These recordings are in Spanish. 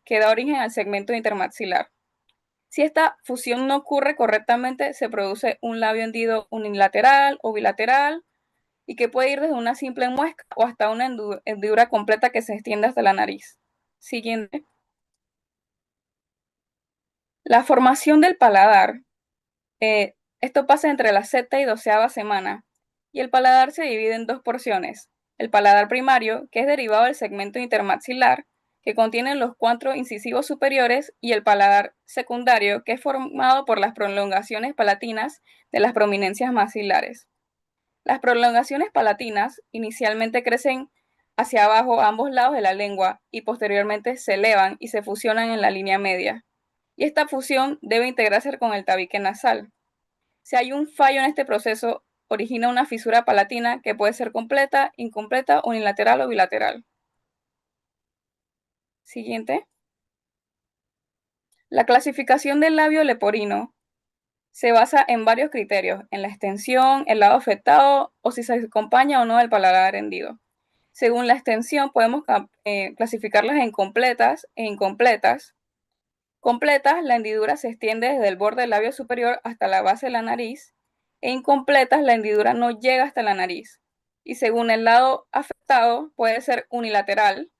que da origen al segmento intermaxilar. Si esta fusión no ocurre correctamente, se produce un labio hendido unilateral o bilateral y que puede ir desde una simple muesca o hasta una hendidura completa que se extiende hasta la nariz. Siguiente. La formación del paladar. Esto pasa entre la sexta y 12ª semana y el paladar se divide en dos porciones. El paladar primario, que es derivado del segmento intermaxilar, que contiene los 4 incisivos superiores, y el paladar secundario, que es formado por las prolongaciones palatinas de las prominencias maxilares. Las prolongaciones palatinas inicialmente crecen hacia abajo a ambos lados de la lengua y posteriormente se elevan y se fusionan en la línea media. Y esta fusión debe integrarse con el tabique nasal. Si hay un fallo en este proceso, origina una fisura palatina que puede ser completa, incompleta, unilateral o bilateral. Siguiente. La clasificación del labio leporino se basa en varios criterios: en la extensión, el lado afectado o si se acompaña o no del paladar hendido. Según la extensión, podemos clasificarlas en completas e incompletas. Completas, la hendidura se extiende desde el borde del labio superior hasta la base de la nariz, e incompletas, la hendidura no llega hasta la nariz. Y según el lado afectado, puede ser unilateral,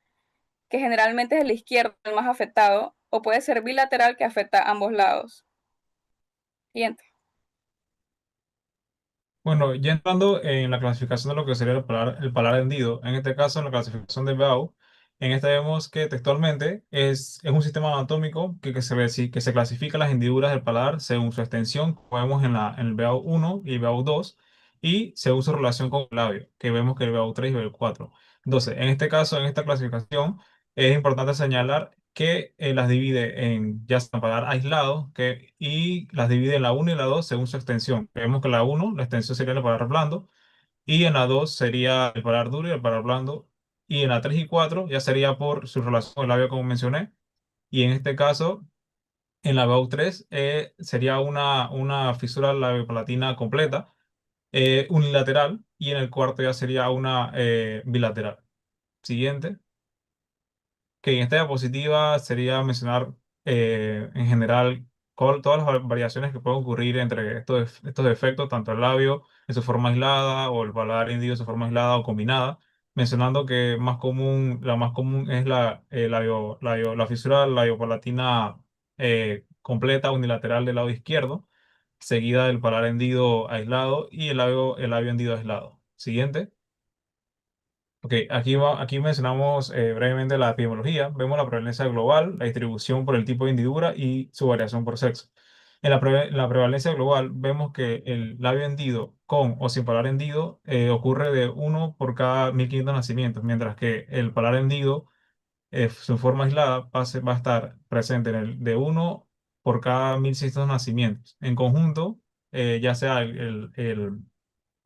que generalmente es el izquierdo el más afectado, o puede ser bilateral, que afecta a ambos lados. Siguiente. Bueno, ya entrando en la clasificación de lo que sería el paladar hendido, en este caso en la clasificación de Beau, en esta vemos que textualmente es un sistema anatómico que se clasifica las hendiduras del paladar según su extensión, como vemos en el Beau 1 y Beau 2, y según su relación con el labio, que vemos que el Beau 3 y Beau 4. Entonces, en este caso, en esta clasificación, es importante señalar que las divide en ya sea paladar aislado y las divide en la uno y la 2 según su extensión. Vemos que la uno la extensión sería el paladar blando, y en la 2 sería el paladar duro y el paladar blando, y en la 3 y 4 ya sería por su relación con el labio, como mencioné, y en este caso, en la BAU 3 sería una fisura labiopalatina completa, unilateral, y en el cuarto ya sería una bilateral. Siguiente. Que en esta diapositiva sería mencionar en general todas las variaciones que pueden ocurrir entre estos defectos, tanto el labio en su forma aislada o el paladar hendido en su forma aislada o combinada, mencionando que la más común es la fisura labiopalatina completa unilateral del lado izquierdo, seguida del paladar hendido aislado y el labio hendido aislado. Siguiente. Ok, aquí mencionamos brevemente la epidemiología. Vemos la prevalencia global, la distribución por el tipo de hendidura y su variación por sexo. En la prevalencia global vemos que el labio hendido con o sin paladar hendido ocurre de uno por cada 1500 nacimientos, mientras que el paladar hendido, su forma aislada, va a estar presente de uno por cada 1600 nacimientos. En conjunto, ya sea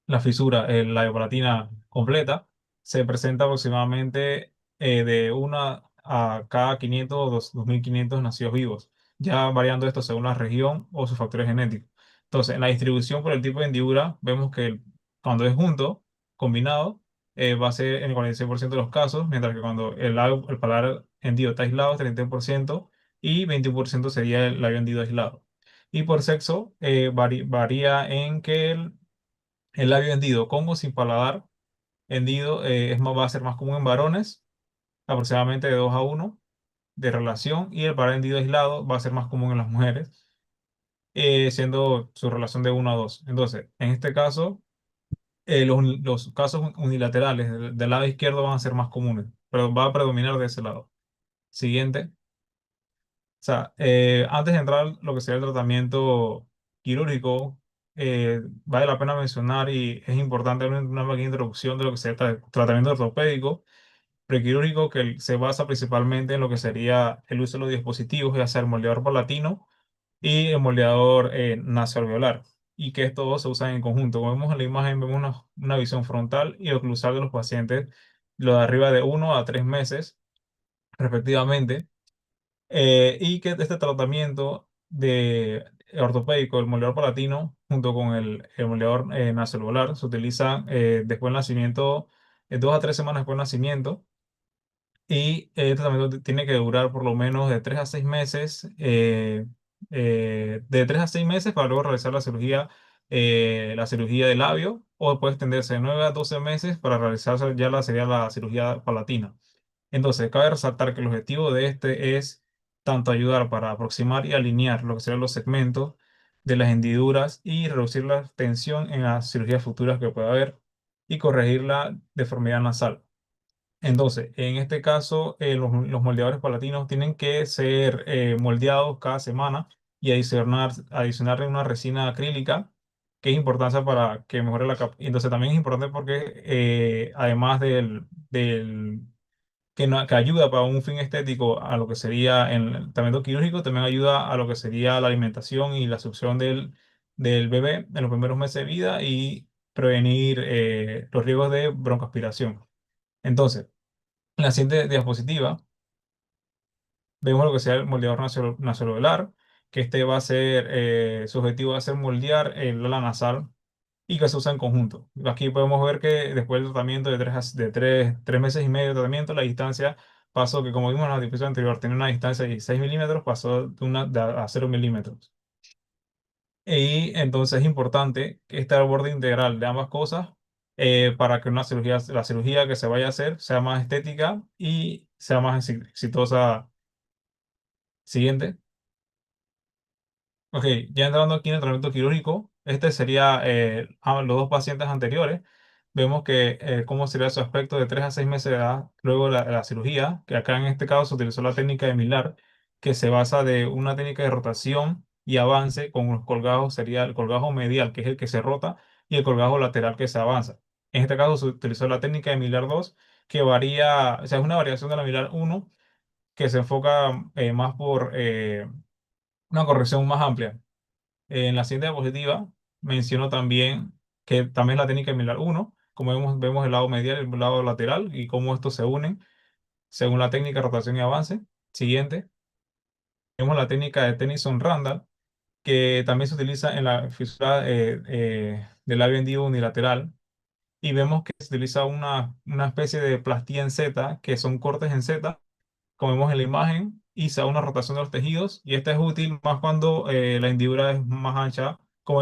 la fisura, la labio completa, se presenta aproximadamente de una a cada 500 o 2500 nacidos vivos, ya variando esto según la región o sus factores genéticos. Entonces, en la distribución por el tipo de hendidura, vemos que cuando es junto, combinado, va a ser en el 46% de los casos, mientras que cuando el paladar hendido está aislado es 31% y 21% sería el labio hendido aislado. Y por sexo, varía en que el labio hendido con o sin paladar hendido va a ser más común en varones, aproximadamente de 2 a 1 de relación, y el paladar hendido aislado va a ser más común en las mujeres, siendo su relación de 1 a 2. Entonces, en este caso, los casos unilaterales del lado izquierdo van a ser más comunes, pero va a predominar de ese lado. Siguiente. O sea, antes de entrar a lo que sería el tratamiento quirúrgico, vale la pena mencionar y es importante una pequeña introducción de lo que sería el tratamiento ortopédico prequirúrgico, que se basa principalmente en lo que sería el uso de los dispositivos, ya sea el moldeador palatino y el moldeador nasoalveolar, y que estos dos se usan en conjunto. Como vemos en la imagen, vemos una visión frontal y oclusal de los pacientes, lo de arriba de 1 a 3 meses, respectivamente, y que este tratamiento ortopédico, el moldeador palatino, junto con el moldeador nasoalveolar, se utiliza después del nacimiento, 2 a 3 semanas después del nacimiento, y el tratamiento tiene que durar por lo menos de 3 a 6 meses, de 3 a 6 meses para luego realizar la cirugía de labio, o puede extenderse de 9 a 12 meses para realizarse ya sería la cirugía palatina. Entonces, cabe resaltar que el objetivo de este es tanto ayudar para aproximar y alinear lo que serían los segmentos de las hendiduras y reducir la tensión en las cirugías futuras que pueda haber y corregir la deformidad nasal. Entonces, en este caso, los moldeadores palatinos tienen que ser moldeados cada semana y adicionarle una resina acrílica, que es importante para que mejore la capa. Entonces, también es importante porque además que ayuda para un fin estético a lo que sería el tratamiento quirúrgico, también ayuda a lo que sería la alimentación y la succión del bebé en los primeros meses de vida y prevenir los riesgos de broncoaspiración. Entonces, en la siguiente diapositiva vemos lo que sea el moldeador nasovelar, que este va a ser, su objetivo va a ser moldear el ala nasal y que se usa en conjunto. Aquí podemos ver que después del tratamiento de 3 meses y medio de tratamiento, la distancia pasó, que como vimos en la diapositiva anterior, tenía una distancia de 6 milímetros, pasó a 0 milímetros. Y entonces es importante que este borde integral de ambas cosas para que la cirugía que se vaya a hacer sea más estética y sea más exitosa. Siguiente. Ok, ya entrando aquí en el tratamiento quirúrgico, este sería los dos pacientes anteriores. Vemos que cómo sería su aspecto de 3 a 6 meses de edad luego de la cirugía, que acá en este caso se utilizó la técnica de Millar, que se basa de una técnica de rotación y avance con los colgajos, sería el colgajo medial, que es el que se rota, y el colgajo lateral que se avanza. En este caso se utilizó la técnica de Millar 2, que varía, o sea, es una variación de la Millar 1, que se enfoca más por una corrección más amplia. En la siguiente diapositiva menciono también que también la técnica de Millar 1, como vemos el lado medial y el lado lateral y cómo estos se unen según la técnica de rotación y avance. Siguiente, vemos la técnica de Tennyson-Randall, que también se utiliza en la fisura del labio hendido unilateral. Y vemos que se utiliza una especie de plastilla en Z, que son cortes en Z, como vemos en la imagen, y se da una rotación de los tejidos, y esta es útil más cuando la hendidura es más ancha, como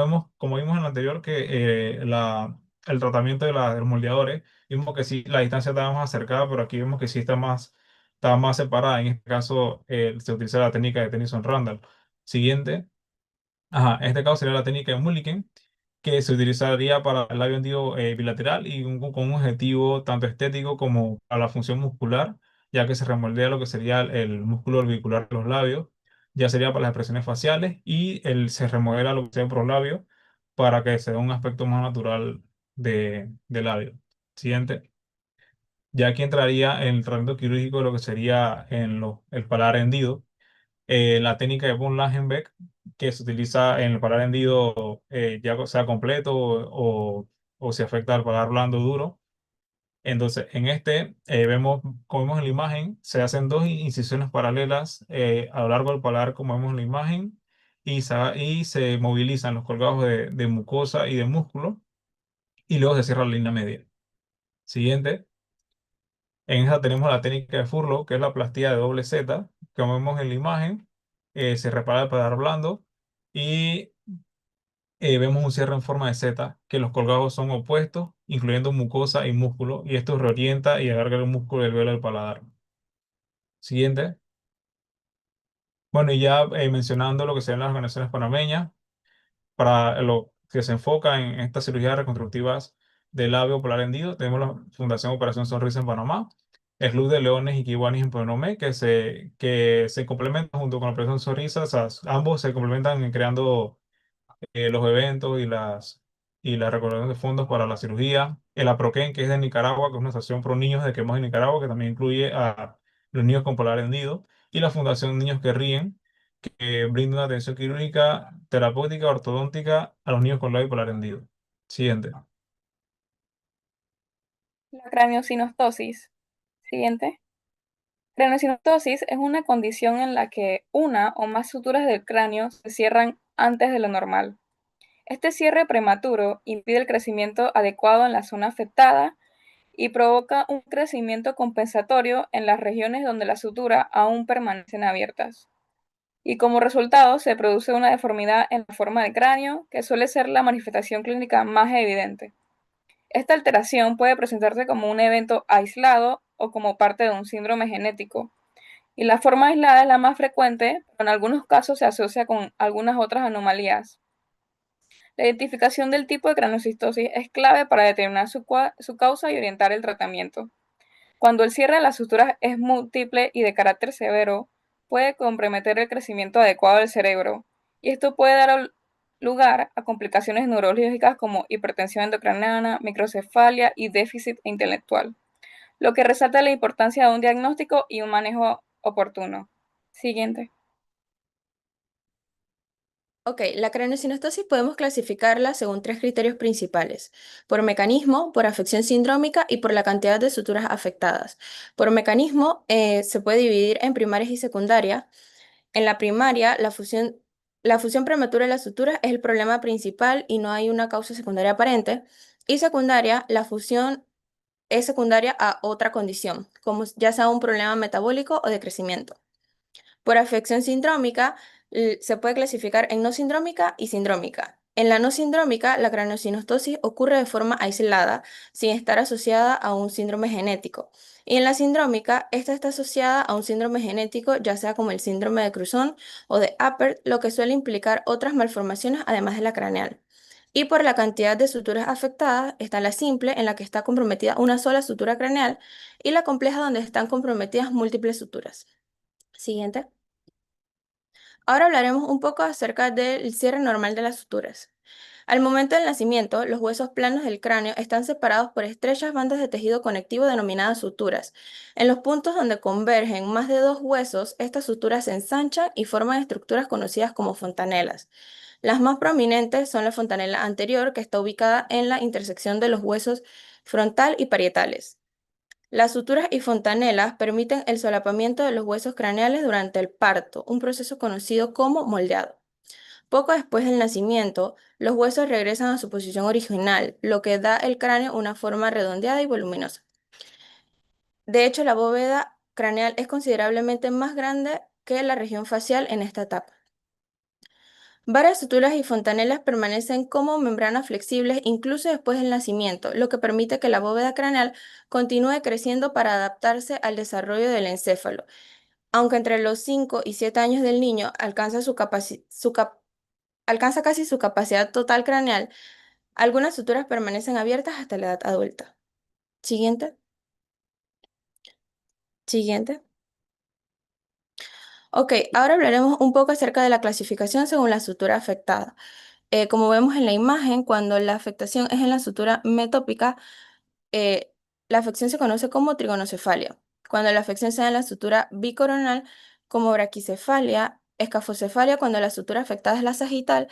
vimos en el anterior, que el tratamiento de los moldeadores, vimos que sí, la distancia estaba más acercada, pero aquí vemos que sí está más separada. En este caso, se utiliza la técnica de Tennyson-Randall. Siguiente. Ajá, en este caso sería la técnica de Mulliken, que se utilizaría para el labio hendido bilateral y con un objetivo tanto estético como a la función muscular, ya que se remoldea lo que sería el músculo orbicular de los labios, ya sería para las expresiones faciales y se remodela lo que sea el prolabio para que se dé un aspecto más natural de labio. Siguiente. Ya aquí entraría en el tratamiento quirúrgico de lo que sería el paladar hendido, la técnica de von Langenbeck, que se utiliza en el paladar hendido, ya sea completo o si afecta al paladar blando duro. Entonces, en este como vemos en la imagen, se hacen dos incisiones paralelas a lo largo del paladar, como vemos en la imagen, y se movilizan los colgados de mucosa y de músculo, y luego se cierra la línea media. Siguiente. En esa tenemos la técnica de Furlow, que es la plastilla de doble Z, que como vemos en la imagen, se repara el paladar blando y vemos un cierre en forma de Z, que los colgados son opuestos, incluyendo mucosa y músculo, y esto reorienta y alarga el músculo del velo del paladar. Siguiente. Bueno, y ya mencionando lo que serían las organizaciones panameñas, para lo que se enfoca en estas cirugías reconstructivas del labio polar hendido, tenemos la Fundación Operación Sonrisa en Panamá, el Club de Leones y Kiwanis en Panamá, que se complementan junto con la Operación Sonrisa, o sea, ambos se complementan en creando los eventos y la recaudación de fondos para la cirugía. El APROQUEN, que es de Nicaragua, que es una asociación pro niños de quemados de Nicaragua, que también incluye a los niños con polar hendido. Y la Fundación Niños que Ríen, que brinda una atención quirúrgica, terapéutica, ortodóntica a los niños con labio polar hendido. Siguiente. La craneosinostosis. Siguiente. Craneosinostosis es una condición en la que una o más suturas del cráneo se cierran antes de lo normal. Este cierre prematuro impide el crecimiento adecuado en la zona afectada y provoca un crecimiento compensatorio en las regiones donde las suturas aún permanecen abiertas. Y como resultado se produce una deformidad en la forma del cráneo, que suele ser la manifestación clínica más evidente. Esta alteración puede presentarse como un evento aislado o como parte de un síndrome genético. Y la forma aislada es la más frecuente, pero en algunos casos se asocia con algunas otras anomalías. La identificación del tipo de craniocistosis es clave para determinar su causa y orientar el tratamiento. Cuando el cierre de las suturas es múltiple y de carácter severo, puede comprometer el crecimiento adecuado del cerebro, y esto puede dar lugar a complicaciones neurológicas como hipertensión endocrinal, microcefalia y déficit intelectual, lo que resalta la importancia de un diagnóstico y un manejo oportuno. Siguiente. Ok, la craniosynostosis podemos clasificarla según tres criterios principales: por mecanismo, por afección sindrómica y por la cantidad de suturas afectadas. Por mecanismo, se puede dividir en primarias y secundarias. En la primaria, la fusión prematura de las suturas es el problema principal y no hay una causa secundaria aparente. Y secundaria, la fusión es secundaria a otra condición, como ya sea un problema metabólico o de crecimiento. Por afección sindrómica, se puede clasificar en no sindrómica y sindrómica. En la no sindrómica, la craniosynostosis ocurre de forma aislada, sin estar asociada a un síndrome genético. Y en la sindrómica, esta está asociada a un síndrome genético, ya sea como el síndrome de Cruzón o de Apert, lo que suele implicar otras malformaciones además de la craneal. Y por la cantidad de suturas afectadas, está la simple, en la que está comprometida una sola sutura craneal, y la compleja, donde están comprometidas múltiples suturas. Siguiente. Ahora hablaremos un poco acerca del cierre normal de las suturas. Al momento del nacimiento, los huesos planos del cráneo están separados por estrechas bandas de tejido conectivo denominadas suturas. En los puntos donde convergen más de dos huesos, estas suturas se ensanchan y forman estructuras conocidas como fontanelas. Las más prominentes son la fontanela anterior, que está ubicada en la intersección de los huesos frontal y parietales. Las suturas y fontanelas permiten el solapamiento de los huesos craneales durante el parto, un proceso conocido como moldeado. Poco después del nacimiento, los huesos regresan a su posición original, lo que da al cráneo una forma redondeada y voluminosa. De hecho, la bóveda craneal es considerablemente más grande que la región facial en esta etapa. Varias suturas y fontanelas permanecen como membranas flexibles incluso después del nacimiento, lo que permite que la bóveda craneal continúe creciendo para adaptarse al desarrollo del encéfalo. Aunque entre los 5 y 7 años del niño alcanza casi su capacidad total craneal, algunas suturas permanecen abiertas hasta la edad adulta. Siguiente. Siguiente. Ok, ahora hablaremos un poco acerca de la clasificación según la sutura afectada. Como vemos en la imagen, cuando la afectación es en la sutura metópica, eh, la afección se conoce como trigonocefalia. Cuando la afección se da en la sutura bicoronal, como braquicefalia, escafocefalia, cuando la sutura afectada es la sagital.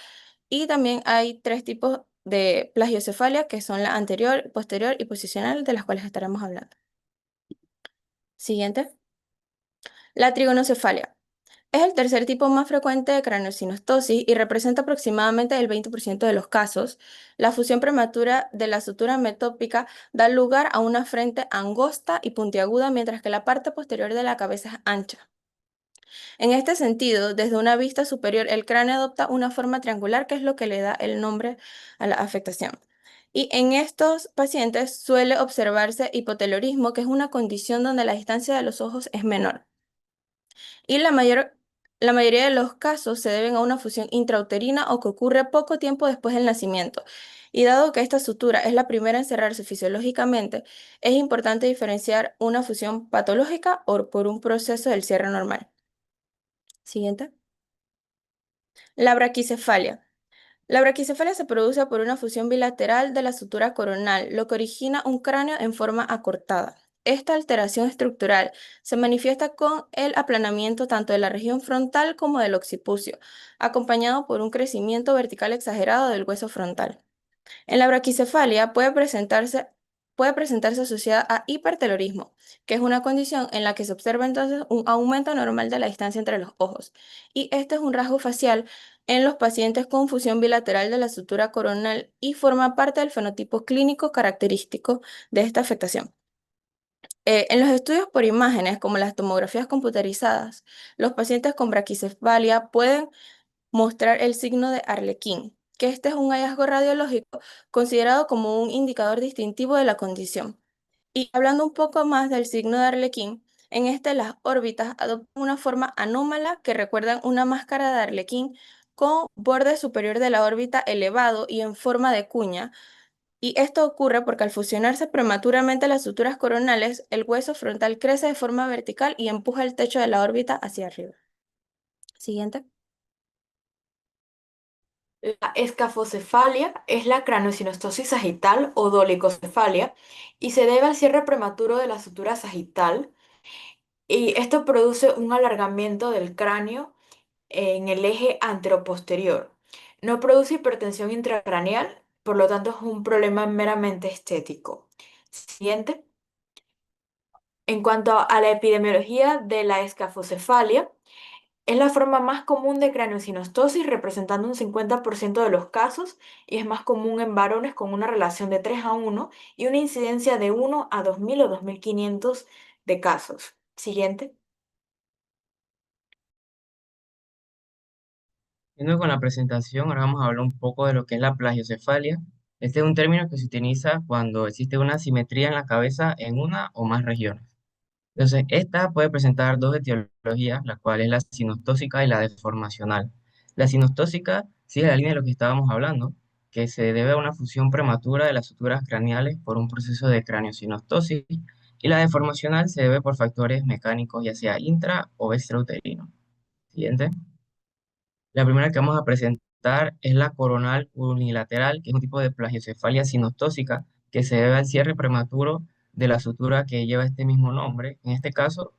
Y también hay tres tipos de plagiocefalia, que son la anterior, posterior y posicional, de las cuales estaremos hablando. Siguiente. La trigonocefalia. Es el tercer tipo más frecuente de craneosinostosis y representa aproximadamente el 20% de los casos. La fusión prematura de la sutura metópica da lugar a una frente angosta y puntiaguda, mientras que la parte posterior de la cabeza es ancha. En este sentido, desde una vista superior, el cráneo adopta una forma triangular, que es lo que le da el nombre a la afectación. Y en estos pacientes suele observarse hipotelorismo, que es una condición donde la distancia de los ojos es menor. Y la mayoría de los casos se deben a una fusión intrauterina o que ocurre poco tiempo después del nacimiento. Y dado que esta sutura es la primera en cerrarse fisiológicamente, es importante diferenciar una fusión patológica o por un proceso del cierre normal. Siguiente. La braquicefalia. La braquicefalia se produce por una fusión bilateral de la sutura coronal, lo que origina un cráneo en forma acortada. Esta alteración estructural se manifiesta con el aplanamiento tanto de la región frontal como del occipucio, acompañado por un crecimiento vertical exagerado del hueso frontal. En la braquicefalia puede presentarse puede presentarse asociada a hipertelorismo, que es una condición en la que se observa entonces un aumento normal de la distancia entre los ojos. Y este es un rasgo facial en los pacientes con fusión bilateral de la sutura coronal y forma parte del fenotipo clínico característico de esta afectación. En los estudios por imágenes, como las tomografías computarizadas, los pacientes con braquicefalia pueden mostrar el signo de Arlequín, que este es un hallazgo radiológico considerado como un indicador distintivo de la condición. Y hablando un poco más del signo de Arlequín, en este las órbitas adoptan una forma anómala que recuerdan una máscara de Arlequín con borde superior de la órbita elevado y en forma de cuña. Y esto ocurre porque al fusionarse prematuramente las suturas coronales, el hueso frontal crece de forma vertical y empuja el techo de la órbita hacia arriba. Siguiente. La escafocefalia es la craneosinostosis sagital o dolicocefalia y se debe al cierre prematuro de la sutura sagital, y esto produce un alargamiento del cráneo en el eje anteroposterior. No produce hipertensión intracraneal, por lo tanto es un problema meramente estético. Siguiente. En cuanto a la epidemiología de la escafocefalia, es la forma más común de craneosinostosis, representando un 50% de los casos, y es más común en varones con una relación de 3 a 1 y una incidencia de 1 a 2000 o 2500 de casos. Siguiente. Yendo con la presentación, ahora vamos a hablar un poco de lo que es la plagiocefalia. Este es un término que se utiliza cuando existe una asimetría en la cabeza en una o más regiones. Entonces, esta puede presentar dos etiologías, la cual es la sinostósica y la deformacional. La sinostósica sigue la línea de lo que estábamos hablando, que se debe a una fusión prematura de las suturas craneales por un proceso de craneosinostosis, y la deformacional se debe por factores mecánicos, ya sea intra o extrauterino. Siguiente. La primera que vamos a presentar es la coronal unilateral, que es un tipo de plagiocefalia sinostósica que se debe al cierre prematuro de la sutura que lleva este mismo nombre. En este caso,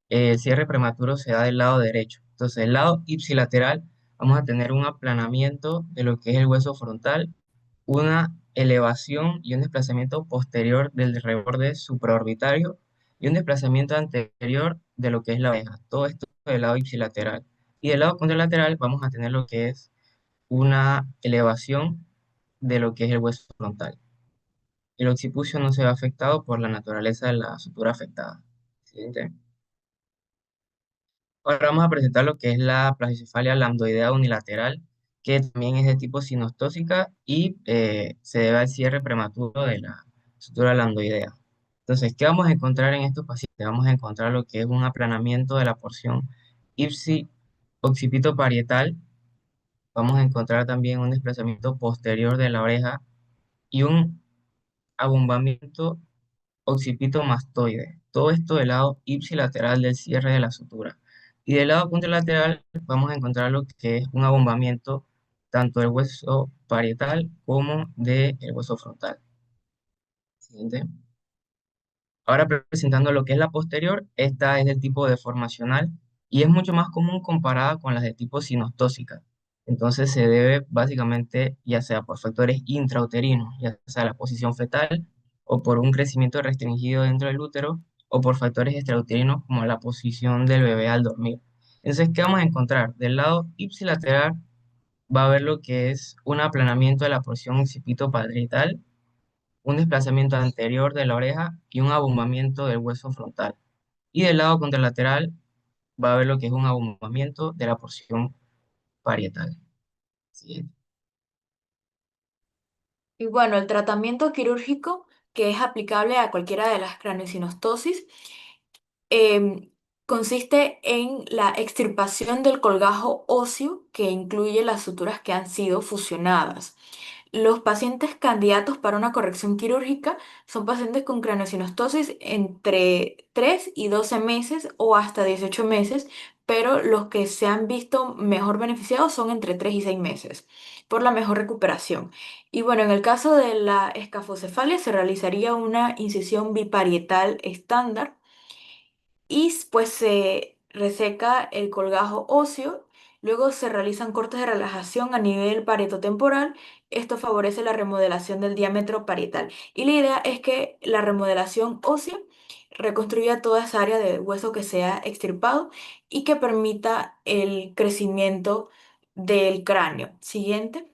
el cierre prematuro se da del lado derecho. Entonces, el lado ipsilateral vamos a tener un aplanamiento de lo que es el hueso frontal, una elevación y un desplazamiento posterior del reborde supraorbitario y un desplazamiento anterior de lo que es la oreja. Todo esto del lado ipsilateral. Y del lado contralateral vamos a tener lo que es una elevación de lo que es el hueso frontal. El occipucio no se ve afectado por la naturaleza de la sutura afectada. Siguiente. Ahora vamos a presentar lo que es la plagiocefalea lambdoidea unilateral, que también es de tipo sinostósica y se debe al cierre prematuro de la sutura lambdoidea. Entonces, ¿qué vamos a encontrar en estos pacientes? Vamos a encontrar lo que es un aplanamiento de la porción ipsi-occipito parietal. Vamos a encontrar también un desplazamiento posterior de la oreja y un abombamiento occipito-mastoide. Todo esto del lado ipsilateral del cierre de la sutura. Y del lado contralateral vamos a encontrar lo que es un abombamiento tanto del hueso parietal como del hueso frontal. Siguiente. Ahora presentando lo que es la posterior, esta es del tipo deformacional y es mucho más común comparada con las de tipo sinostósica. Entonces se debe básicamente ya sea por factores intrauterinos, ya sea la posición fetal o por un crecimiento restringido dentro del útero o por factores extrauterinos como la posición del bebé al dormir. Entonces, ¿qué vamos a encontrar? Del lado ipsilateral va a haber lo que es un aplanamiento de la porción occipito parietal, un desplazamiento anterior de la oreja y un abombamiento del hueso frontal. Y del lado contralateral va a haber lo que es un abombamiento de la porción parietal. Siguiente. Y bueno, el tratamiento quirúrgico que es aplicable a cualquiera de las craneosinostosis em, consiste en la extirpación del colgajo óseo que incluye las suturas que han sido fusionadas. Los pacientes candidatos para una corrección quirúrgica son pacientes con craneosinostosis entre 3 y 12 meses o hasta 18 meses, pero los que se han visto mejor beneficiados son entre 3 y 6 meses por la mejor recuperación. Y bueno, en el caso de la escafocefalia se realizaría una incisión biparietal estándar y pues se reseca el colgajo óseo Luego se realizan cortes de relajación a nivel parietotemporal. Esto favorece la remodelación del diámetro parietal. Y la idea es que la remodelación ósea reconstruya toda esa área de hueso que se ha extirpado y que permita el crecimiento del cráneo. Siguiente.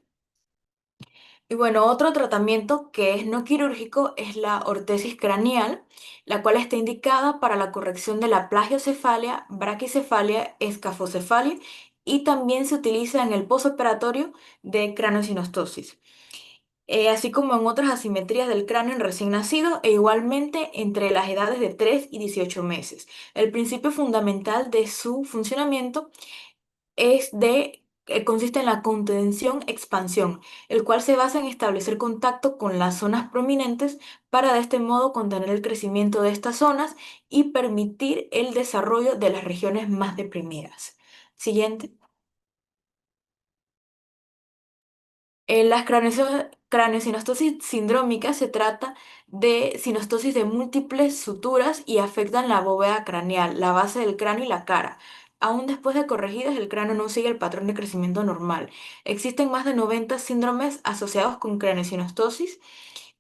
Y bueno, otro tratamiento que es no quirúrgico es la ortesis craneal, la cual está indicada para la corrección de la plagiocefalia, braquicefalia, escafocefalia y también se utiliza en el posoperatorio de craneosinostosis, así como en otras asimetrías del cráneo en recién nacido e igualmente entre las edades de 3 y 18 meses. El principio fundamental de su funcionamiento consiste en la contención-expansión, el cual se basa en establecer contacto con las zonas prominentes para de este modo contener el crecimiento de estas zonas y permitir el desarrollo de las regiones más deprimidas. Siguiente. En las craneosinostosis sindrómicas se trata de sinostosis de múltiples suturas y afectan la bóveda craneal, la base del cráneo y la cara. Aún después de corregidas, el cráneo no sigue el patrón de crecimiento normal. Existen más de 90 síndromes asociados con craneosinostosis.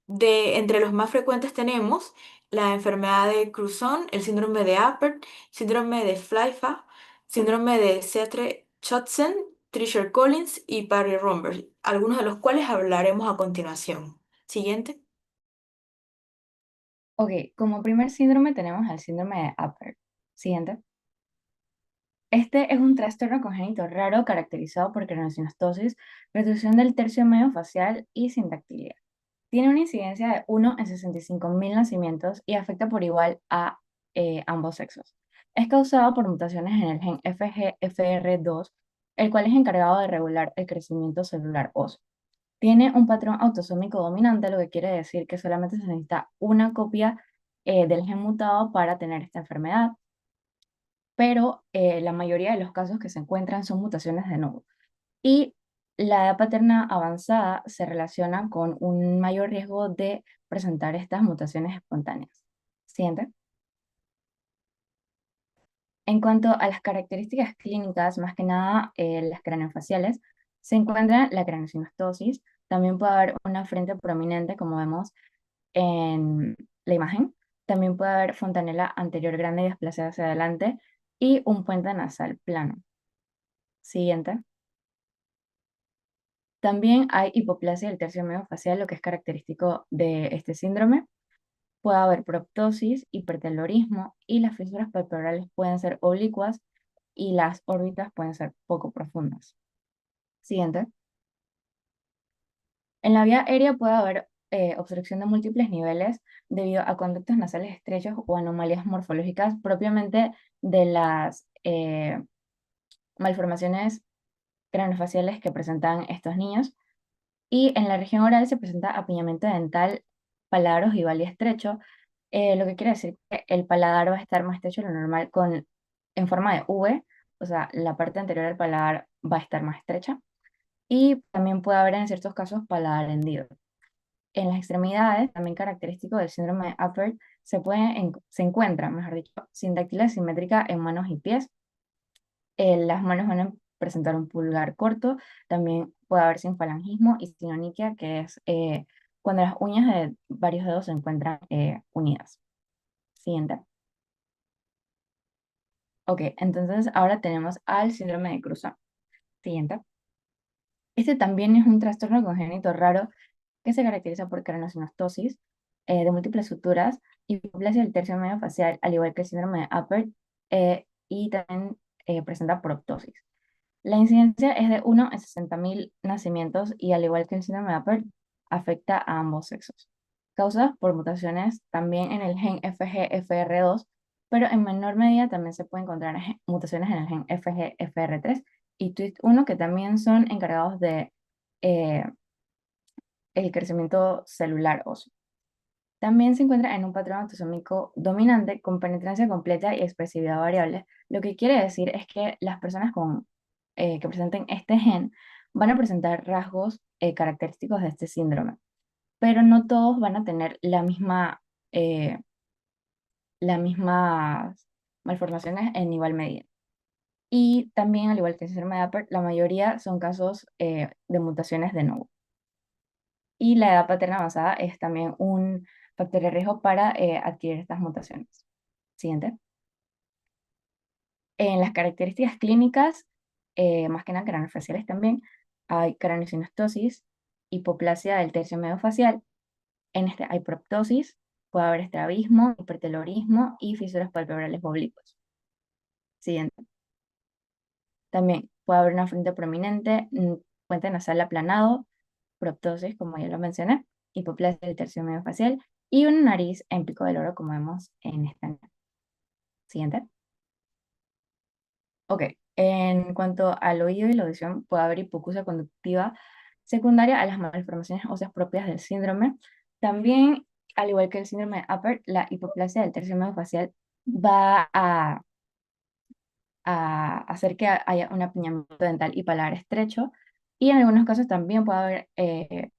Entre los más frecuentes tenemos la enfermedad de Cruzon, el síndrome de Apert, síndrome de Flyfa, síndrome de Setre-Chotsen, Treacher-Collins y Parry-Romberg, algunos de los cuales hablaremos a continuación. Siguiente. Ok, como primer síndrome tenemos el síndrome de Apert. Siguiente. Este es un trastorno congénito raro caracterizado por craneosinostosis, reducción del tercio medio facial y sin dactilidad. Tiene una incidencia de 1 en 65.000 nacimientos y afecta por igual a ambos sexos. Es causado por mutaciones en el gen FGFR2, el cual es encargado de regular el crecimiento celular óseo. Tiene un patrón autosómico dominante, lo que quiere decir que solamente se necesita una copia del gen mutado para tener esta enfermedad, pero la mayoría de los casos que se encuentran son mutaciones de nuevo. Y la edad paterna avanzada se relaciona con un mayor riesgo de presentar estas mutaciones espontáneas. Siguiente. En cuanto a las características clínicas, más que nada las craneofaciales, se encuentra la craneosinostosis. También puede haber una frente prominente, como vemos en la imagen. También puede haber fontanela anterior grande y desplazada hacia adelante y un puente nasal plano. Siguiente. También hay hipoplasia del tercio medio facial, lo que es característico de este síndrome. Puede haber proptosis, hipertelorismo y las fisuras palpebrales pueden ser oblicuas y las órbitas pueden ser poco profundas. Siguiente. En la vía aérea puede haber obstrucción de múltiples niveles debido a conductos nasales estrechos o anomalías morfológicas propiamente de las malformaciones craneofaciales que presentan estos niños. Y en la región oral se presenta apiñamiento dental, paladar ojival y estrecho, lo que quiere decir que el paladar va a estar más estrecho de lo normal en forma de V, o sea, la parte anterior del paladar va a estar más estrecha. Y también puede haber en ciertos casos paladar hendido. En las extremidades, también característico del síndrome de Apert, se encuentra, mejor dicho, sindactilia simétrica en manos y pies. Las manos van a presentar un pulgar corto, también puede haber sinfalangismo y sinoniquia, que es cuando las uñas de varios dedos se encuentran unidas. Siguiente. Ok, entonces ahora tenemos al síndrome de Cruzon. Siguiente. Este también es un trastorno congénito raro que se caracteriza por craneosinostosis de múltiples suturas, hipoplasia del tercio medio facial, al igual que el síndrome de Apert, y también presenta proptosis. La incidencia es de 1 en 60.000 nacimientos y al igual que el síndrome de Apert, afecta a ambos sexos. Causadas por mutaciones también en el gen FGFR2, pero en menor medida también se pueden encontrar mutaciones en el gen FGFR3 y TWIT1 que también son encargados de eh, el crecimiento celular óseo. También se encuentra en un patrón autosómico dominante con penetrancia completa y expresividad variable, lo que quiere decir es que las personas que presenten este gen van a presentar rasgos característicos de este síndrome, pero no todos van a tener las mismas malformaciones en igual medida. Y también, al igual que el síndrome de Apert, la mayoría son casos de mutaciones de nuevo. Y la edad paterna avanzada es también un factor de riesgo para adquirir estas mutaciones. Siguiente. En las características clínicas, más que nada craneofaciales también, hay craneosinostosis, hipoplasia del tercio medio facial. En este hay proptosis, puede haber estrabismo, hipertelorismo y fisuras palpebrales o oblicuos. Siguiente. También puede haber una frente prominente, puente nasal aplanado, proptosis, como ya lo mencioné, hipoplasia del tercio medio facial y una nariz en pico del oro, como vemos en esta. Siguiente. Ok, en cuanto al oído y la audición, puede haber hipoacusia conductiva secundaria a las malformaciones óseas propias del síndrome. También, al igual que el síndrome de Apert, la hipoplasia del tercio medio facial va a hacer que haya un apiñamiento dental y paladar estrecho. Y en algunos casos también puede haber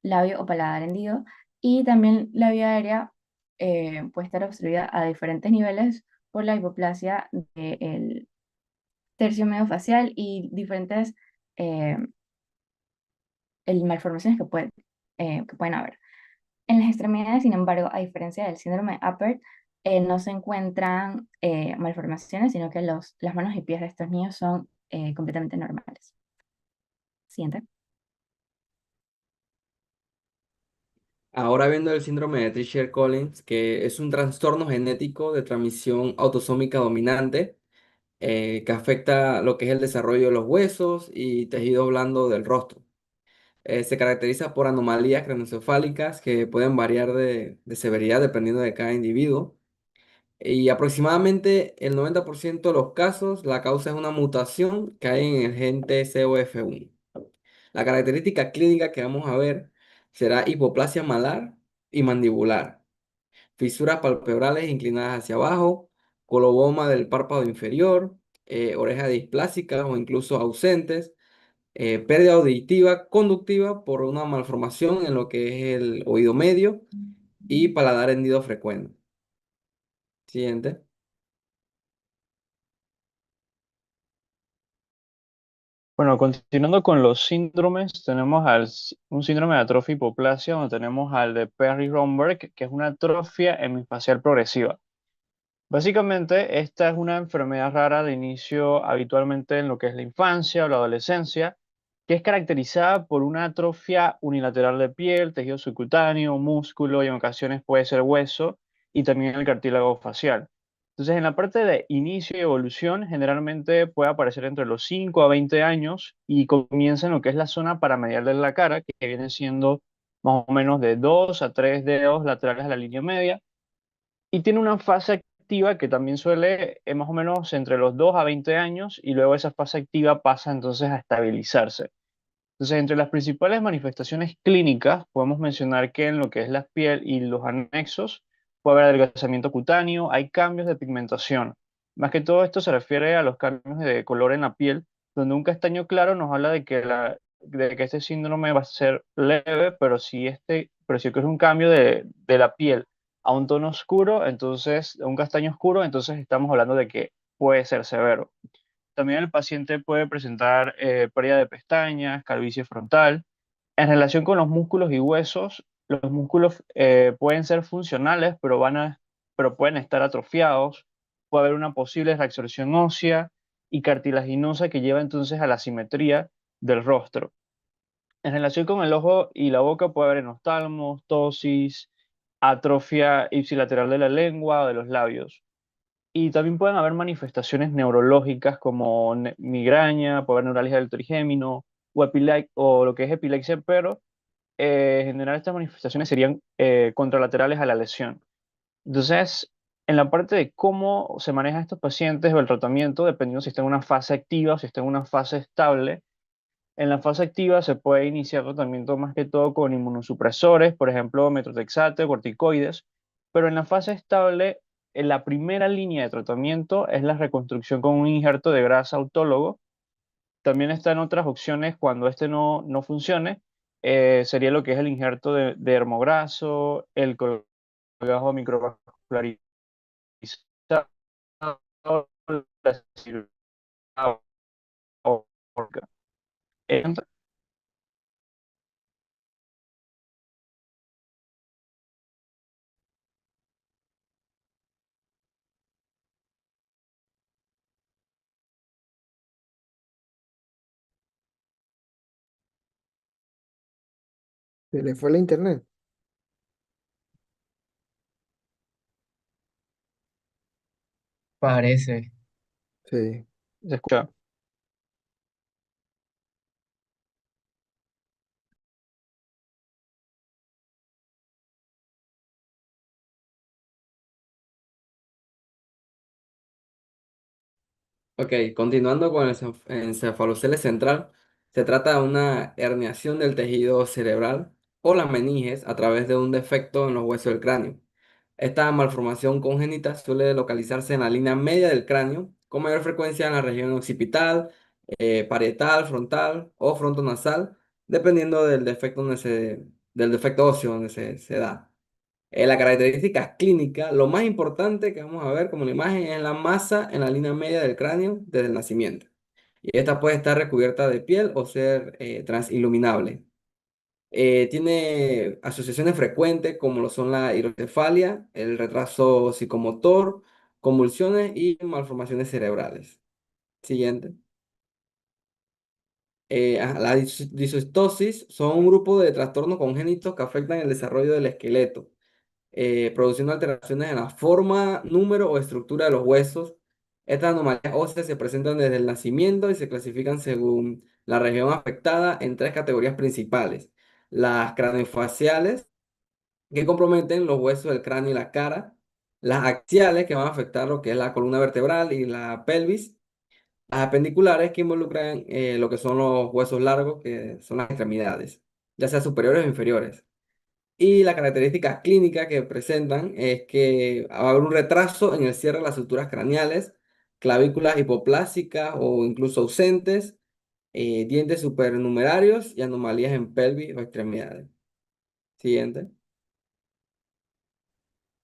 labio o paladar hendido. Y también la vía aérea puede estar obstruida a diferentes niveles por la hipoplasia del tercio medio facial y diferentes eh, malformaciones que pueden haber. En las extremidades, sin embargo, a diferencia del síndrome de Apert, no se encuentran malformaciones, sino que las manos y pies de estos niños son completamente normales. Siguiente. Ahora viendo el síndrome de Treacher-Collins, que es un trastorno genético de transmisión autosómica dominante que afecta lo que es el desarrollo de los huesos y tejido blando del rostro. Se caracteriza por anomalías craneoencefálicas que pueden variar de severidad dependiendo de cada individuo. Y aproximadamente el 90% de los casos, la causa es una mutación que hay en el gen TCOF1. La característica clínica que vamos a ver será hipoplasia malar y mandibular, fisuras palpebrales inclinadas hacia abajo, coloboma del párpado inferior, orejas displásicas o incluso ausentes, pérdida auditiva conductiva por una malformación en lo que es el oído medio y paladar hendido frecuente. Siguiente. Bueno, continuando con los síndromes, tenemos un síndrome de atrofia hipoplasia, donde tenemos al de Perry-Romberg, que es una atrofia hemifacial progresiva. Básicamente, esta es una enfermedad rara de inicio habitualmente en lo que es la infancia o la adolescencia, que es caracterizada por una atrofia unilateral de piel, tejido subcutáneo, músculo y en ocasiones puede ser hueso y también el cartílago facial. Entonces, en la parte de inicio y evolución, generalmente puede aparecer entre los 5 a 20 años y comienza en lo que es la zona paramedial de la cara, que viene siendo más o menos de 2 a 3 dedos laterales a la línea media y tiene una fase activa que también suele más o menos entre los 2 a 20 años y luego esa fase activa pasa entonces a estabilizarse. Entonces, entre las principales manifestaciones clínicas podemos mencionar que en lo que es la piel y los anexos puede haber adelgazamiento cutáneo, hay cambios de pigmentación. Más que todo esto se refiere a los cambios de color en la piel, donde un castaño claro nos habla de que este síndrome va a ser leve, pero si es un cambio de la piel a un tono oscuro, entonces, a un castaño oscuro, entonces estamos hablando de que puede ser severo. También el paciente puede presentar pérdida de pestañas, calvicie frontal. En relación con los músculos y huesos, los músculos pueden ser funcionales, pero pueden estar atrofiados. Puede haber una posible reabsorción ósea y cartilaginosa que lleva entonces a la simetría del rostro. En relación con el ojo y la boca puede haber enoftalmos, tosis, atrofia ipsilateral de la lengua o de los labios. Y también pueden haber manifestaciones neurológicas como migraña, puede haber neuralgia del trigémino o lo que es epilepsia, pero en general estas manifestaciones serían contralaterales a la lesión. Entonces, en la parte de cómo se manejan estos pacientes o el tratamiento, dependiendo si está en una fase activa o si está en una fase estable, en la fase activa se puede iniciar tratamiento más que todo con inmunosupresores, por ejemplo, metotrexate o corticoides, pero en la fase estable, en la primera línea de tratamiento es la reconstrucción con un injerto de grasa autólogo. También están otras opciones cuando este no funcione, sería lo que es el injerto de dermograso, el colgajo microvascularizado, la aórtica. Se le fue la internet. Parece. Sí. ¿Se escucha? Ok, continuando con el encefalocele central, se trata de una herniación del tejido cerebral o las meninges a través de un defecto en los huesos del cráneo. Esta malformación congénita suele localizarse en la línea media del cráneo, con mayor frecuencia en la región occipital, parietal, frontal o frontonasal, dependiendo del defecto óseo donde se da. La característica clínica, lo más importante que vamos a ver como la imagen es la masa en la línea media del cráneo desde el nacimiento. Y esta puede estar recubierta de piel o ser transiluminable. Tiene asociaciones frecuentes como lo son la hidrocefalia, el retraso psicomotor, convulsiones y malformaciones cerebrales. Siguiente. La disocistosis son un grupo de trastornos congénitos que afectan el desarrollo del esqueleto, produciendo alteraciones en la forma, número o estructura de los huesos. Estas anomalías óseas se presentan desde el nacimiento y se clasifican según la región afectada en tres categorías principales: las craneofaciales, que comprometen los huesos del cráneo y la cara; las axiales, que van a afectar lo que es la columna vertebral y la pelvis; las apendiculares, que involucran lo que son los huesos largos, que son las extremidades, ya sea superiores o inferiores. Y la característica clínica que presentan es que va a haber un retraso en el cierre de las suturas craneales, clavículas hipoplásicas o incluso ausentes, dientes supernumerarios y anomalías en pelvis o extremidades. Siguiente.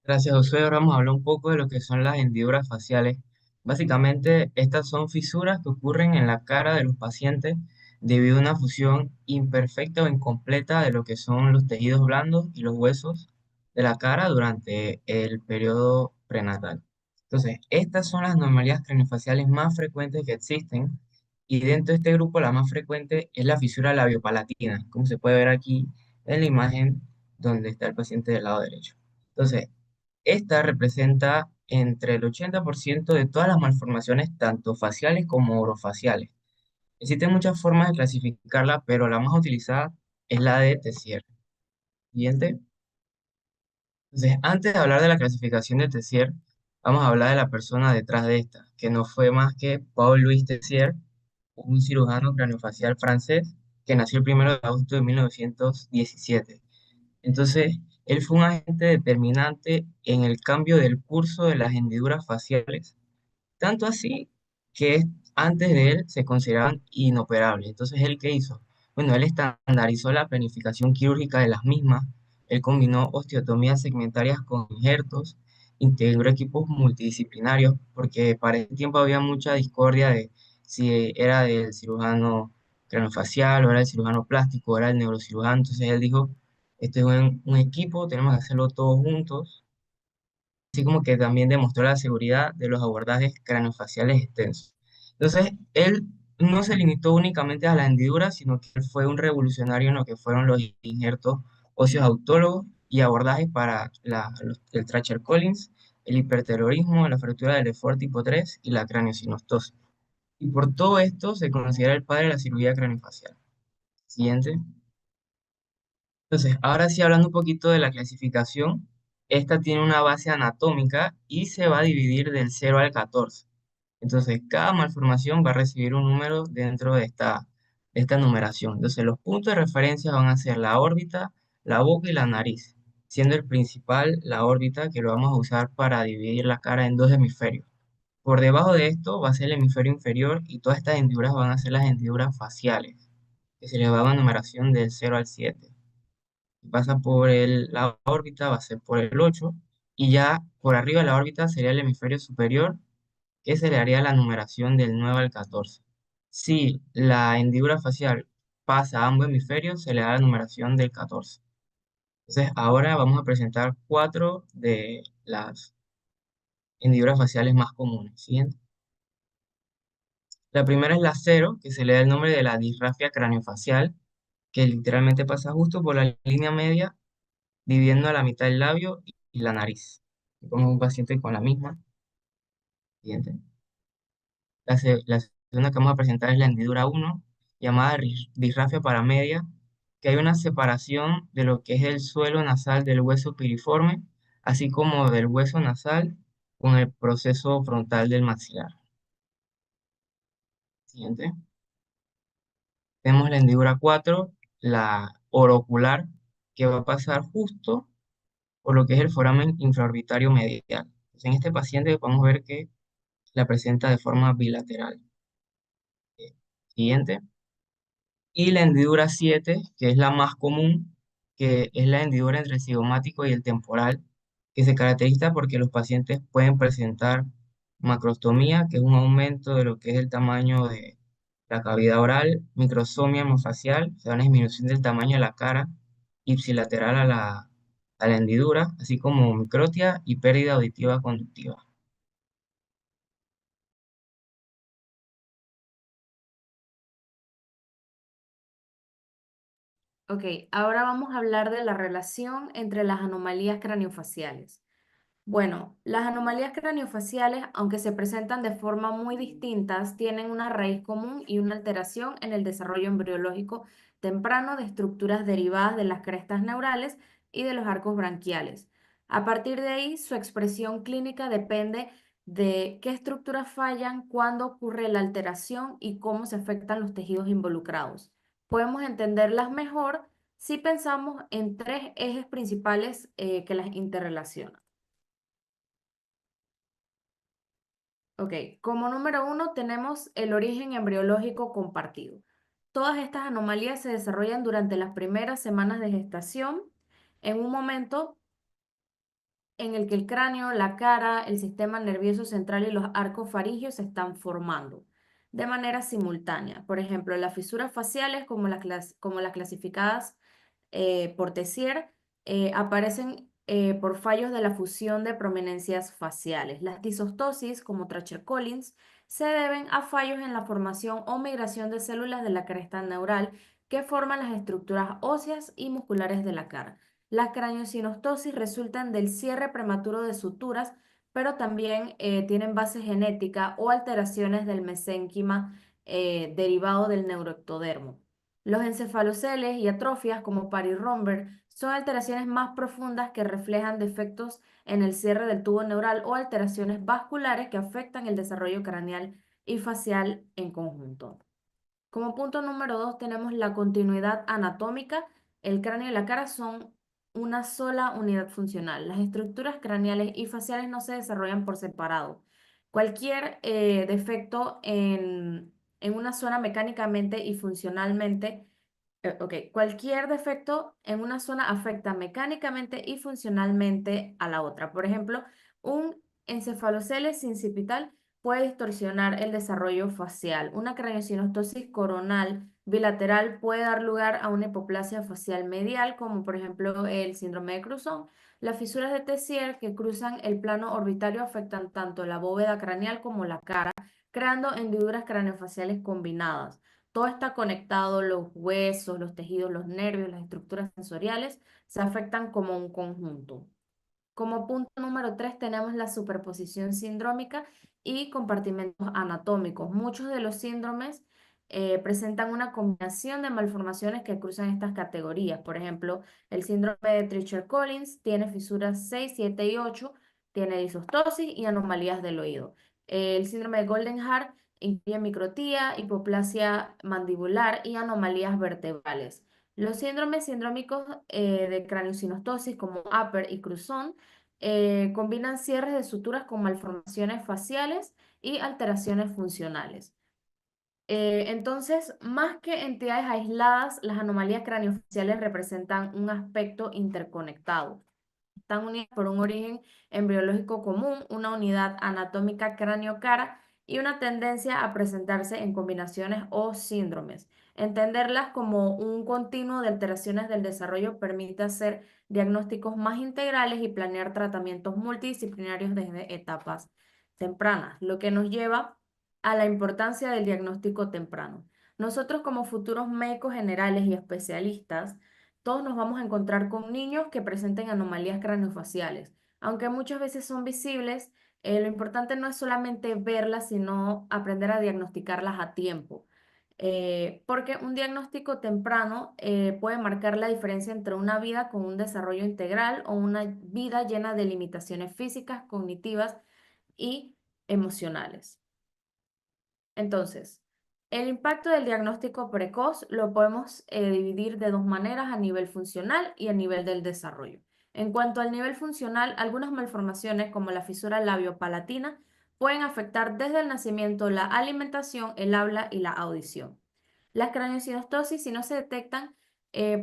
Gracias, Josué. Ahora vamos a hablar un poco de lo que son las hendiduras faciales. Básicamente, estas son fisuras que ocurren en la cara de los pacientes debido a una fusión imperfecta o incompleta de lo que son los tejidos blandos y los huesos de la cara durante el periodo prenatal. Entonces, estas son las anomalías craneofaciales más frecuentes que existen, y dentro de este grupo la más frecuente es la fisura labiopalatina, como se puede ver aquí en la imagen donde está el paciente del lado derecho. Entonces, esta representa entre el 80% de todas las malformaciones, tanto faciales como orofaciales. Existen muchas formas de clasificarla, pero la más utilizada es la de Tessier. Siguiente. Entonces, antes de hablar de la clasificación de Tessier, vamos a hablar de la persona detrás de esta, que no fue más que Paul-Louis Tessier, un cirujano craneofacial francés que nació el 1 de agosto de 1917. Entonces, él fue un agente determinante en el cambio del curso de las hendiduras faciales, tanto así que antes de él se consideraban inoperables. Entonces, ¿él qué hizo? Bueno, él estandarizó la planificación quirúrgica de las mismas, él combinó osteotomías segmentarias con injertos, integró equipos multidisciplinarios, porque para ese tiempo había mucha discordia de si era del cirujano craneofacial o era el cirujano plástico o era el neurocirujano. Entonces él dijo, este es un equipo, tenemos que hacerlo todos juntos, así como que también demostró la seguridad de los abordajes craneofaciales extensos. Entonces, él no se limitó únicamente a la hendidura, sino que él fue un revolucionario en lo que fueron los injertos óseos autólogos y abordajes para el Tracher Collins, el hiperterrorismo, la fractura del Lefort tipo 3 y la craneosinostosis. Y por todo esto se considera el padre de la cirugía craneofacial. Siguiente. Entonces, ahora sí, hablando un poquito de la clasificación, esta tiene una base anatómica y se va a dividir del 0 al 14. Entonces, cada malformación va a recibir un número dentro de esta numeración. Entonces, los puntos de referencia van a ser la órbita, la boca y la nariz, siendo el principal la órbita, que lo vamos a usar para dividir la cara en dos hemisferios. Por debajo de esto va a ser el hemisferio inferior y todas estas hendiduras van a ser las hendiduras faciales, que se les va a dar numeración del 0 al 7. Pasa por la órbita, va a ser por el 8, y ya por arriba de la órbita sería el hemisferio superior, que se le haría la numeración del 9 al 14. Si la hendidura facial pasa a ambos hemisferios, se le da la numeración del 14. Entonces, ahora vamos a presentar 4 de las hendiduras faciales más comunes. Siguiente. La primera es la cero, que se le da el nombre de la disrafia craniofacial, que literalmente pasa justo por la línea media, dividiendo a la mitad el labio y la nariz. Y como un paciente con la misma. Siguiente. La segunda que vamos a presentar es la hendidura 1, llamada disrafia paramedia, que hay una separación de lo que es el suelo nasal del hueso piriforme, así como del hueso nasal con el proceso frontal del maxilar. Siguiente. Tenemos la hendidura 4, la orocular, que va a pasar justo por lo que es el foramen infraorbitario medial. Entonces, en este paciente podemos ver que la presenta de forma bilateral. Siguiente. Y la hendidura 7, que es la más común, que es la hendidura entre el cigomático y el temporal, que se caracteriza porque los pacientes pueden presentar macrostomía, que es un aumento de lo que es el tamaño de la cavidad oral, microsomia hemofacial, o sea, una disminución del tamaño de la cara ipsilateral a la hendidura, así como microtia y pérdida auditiva conductiva. Ok, ahora vamos a hablar de la relación entre las anomalías craniofaciales. Bueno, las anomalías craniofaciales, aunque se presentan de forma muy distintas, tienen una raíz común y una alteración en el desarrollo embriológico temprano de estructuras derivadas de las crestas neurales y de los arcos branquiales. A partir de ahí, su expresión clínica depende de qué estructuras fallan, cuándo ocurre la alteración y cómo se afectan los tejidos involucrados. Podemos entenderlas mejor si pensamos en tres ejes principales que las interrelacionan. Ok, como número uno tenemos el origen embriológico compartido. Todas estas anomalías se desarrollan durante las primeras semanas de gestación, en un momento en el que el cráneo, la cara, el sistema nervioso central y los arcos faringios se están formando de manera simultánea. Por ejemplo, las fisuras faciales, como las clasificadas por Tessier, aparecen por fallos de la fusión de prominencias faciales. Las disostosis, como Tracher-Collins, se deben a fallos en la formación o migración de células de la cresta neural que forman las estructuras óseas y musculares de la cara. Las craneosinostosis resultan del cierre prematuro de suturas, pero también tienen base genética o alteraciones del mesénquima derivado del neuroectodermo. Los encefaloceles y atrofias como Pari-Romberg son alteraciones más profundas que reflejan defectos en el cierre del tubo neural o alteraciones vasculares que afectan el desarrollo craneal y facial en conjunto. Como punto número 2 tenemos la continuidad anatómica. El cráneo y la cara son una sola unidad funcional. Las estructuras craneales y faciales no se desarrollan por separado. Cualquier defecto en una zona mecánicamente y funcionalmente, cualquier defecto en una zona afecta mecánicamente y funcionalmente a la otra. Por ejemplo, un encefaloceles incipital puede distorsionar el desarrollo facial. Una craneosinostosis coronal bilateral puede dar lugar a una hipoplasia facial medial, como por ejemplo el síndrome de Cruzón. Las fisuras de Tessier que cruzan el plano orbitario afectan tanto la bóveda craneal como la cara, creando hendiduras craneofaciales combinadas. Todo está conectado, los huesos, los tejidos, los nervios, las estructuras sensoriales se afectan como un conjunto. Como punto número 3 tenemos la superposición sindrómica y compartimentos anatómicos. Muchos de los síndromes presentan una combinación de malformaciones que cruzan estas categorías. Por ejemplo, el síndrome de Treacher-Collins tiene fisuras 6, 7 y 8, tiene disostosis y anomalías del oído. El síndrome de Goldenhar incluye microtía, hipoplasia mandibular y anomalías vertebrales. Los síndromes sindrómicos de craneosinostosis como Upper y Cruzón combinan cierres de suturas con malformaciones faciales y alteraciones funcionales. Entonces, más que entidades aisladas, las anomalías craniofaciales representan un aspecto interconectado. están unidas por un origen embriológico común, una unidad anatómica cráneo-cara y una tendencia a presentarse en combinaciones o síndromes. Entenderlas como un continuo de alteraciones del desarrollo permite hacer diagnósticos más integrales y planear tratamientos multidisciplinarios desde etapas tempranas, lo que nos lleva a la importancia del diagnóstico temprano. Nosotros como futuros médicos generales y especialistas, todos nos vamos a encontrar con niños que presenten anomalías craneofaciales. Aunque muchas veces son visibles, lo importante no es solamente verlas, sino aprender a diagnosticarlas a tiempo. Porque un diagnóstico temprano puede marcar la diferencia entre una vida con un desarrollo integral o una vida llena de limitaciones físicas, cognitivas y emocionales. Entonces, el impacto del diagnóstico precoz lo podemos dividir de dos maneras, a nivel funcional y a nivel del desarrollo. En cuanto al nivel funcional, algunas malformaciones como la fisura labiopalatina pueden afectar desde el nacimiento la alimentación, el habla y la audición. Las craneosinostosis, si no se detectan,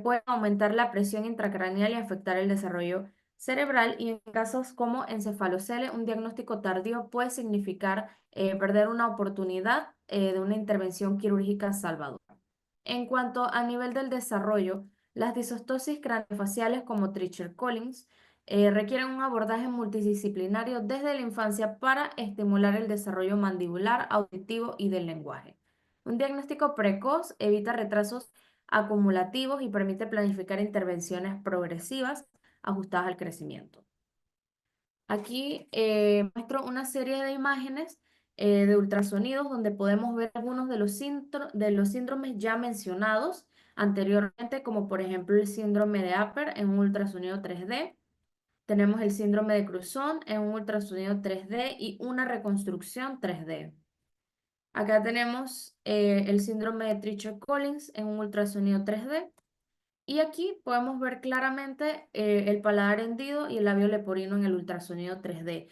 pueden aumentar la presión intracraneal y afectar el desarrollo cerebral, y en casos como encefalocele, un diagnóstico tardío puede significar perder una oportunidad de una intervención quirúrgica salvadora. En cuanto a nivel del desarrollo, las disostosis craneofaciales como Treacher-Collins requieren un abordaje multidisciplinario desde la infancia para estimular el desarrollo mandibular, auditivo y del lenguaje. Un diagnóstico precoz evita retrasos acumulativos y permite planificar intervenciones progresivas ajustadas al crecimiento. Aquí muestro una serie de imágenes de ultrasonidos donde podemos ver algunos de los síndromes ya mencionados anteriormente, como por ejemplo el síndrome de Apert en un ultrasonido 3D. Tenemos el síndrome de Cruzón en un ultrasonido 3D y una reconstrucción 3D. Acá tenemos el síndrome de Treacher-Collins en un ultrasonido 3D. Y aquí podemos ver claramente el paladar hendido y el labio leporino en el ultrasonido 3D.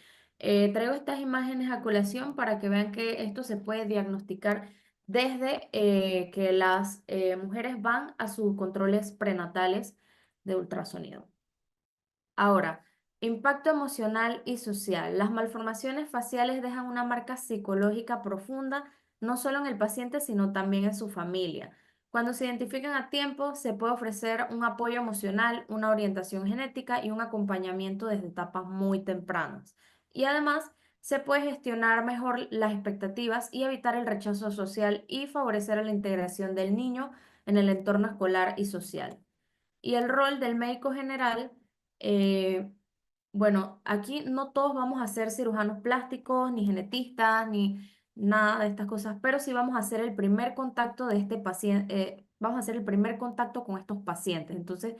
Traigo estas imágenes a colación para que vean que esto se puede diagnosticar desde que las mujeres van a sus controles prenatales de ultrasonido. Ahora, impacto emocional y social. Las malformaciones faciales dejan una marca psicológica profunda, no solo en el paciente, sino también en su familia. Cuando se identifican a tiempo, se puede ofrecer un apoyo emocional, una orientación genética y un acompañamiento desde etapas muy tempranas. Y además, se puede gestionar mejor las expectativas y evitar el rechazo social y favorecer la integración del niño en el entorno escolar y social. Y el rol del médico general, eh, bueno, aquí no todos vamos a ser cirujanos plásticos, ni genetistas, ni nada de estas cosas, pero sí vamos a hacer el primer contacto de este paciente, vamos a hacer el primer contacto con estos pacientes. Entonces,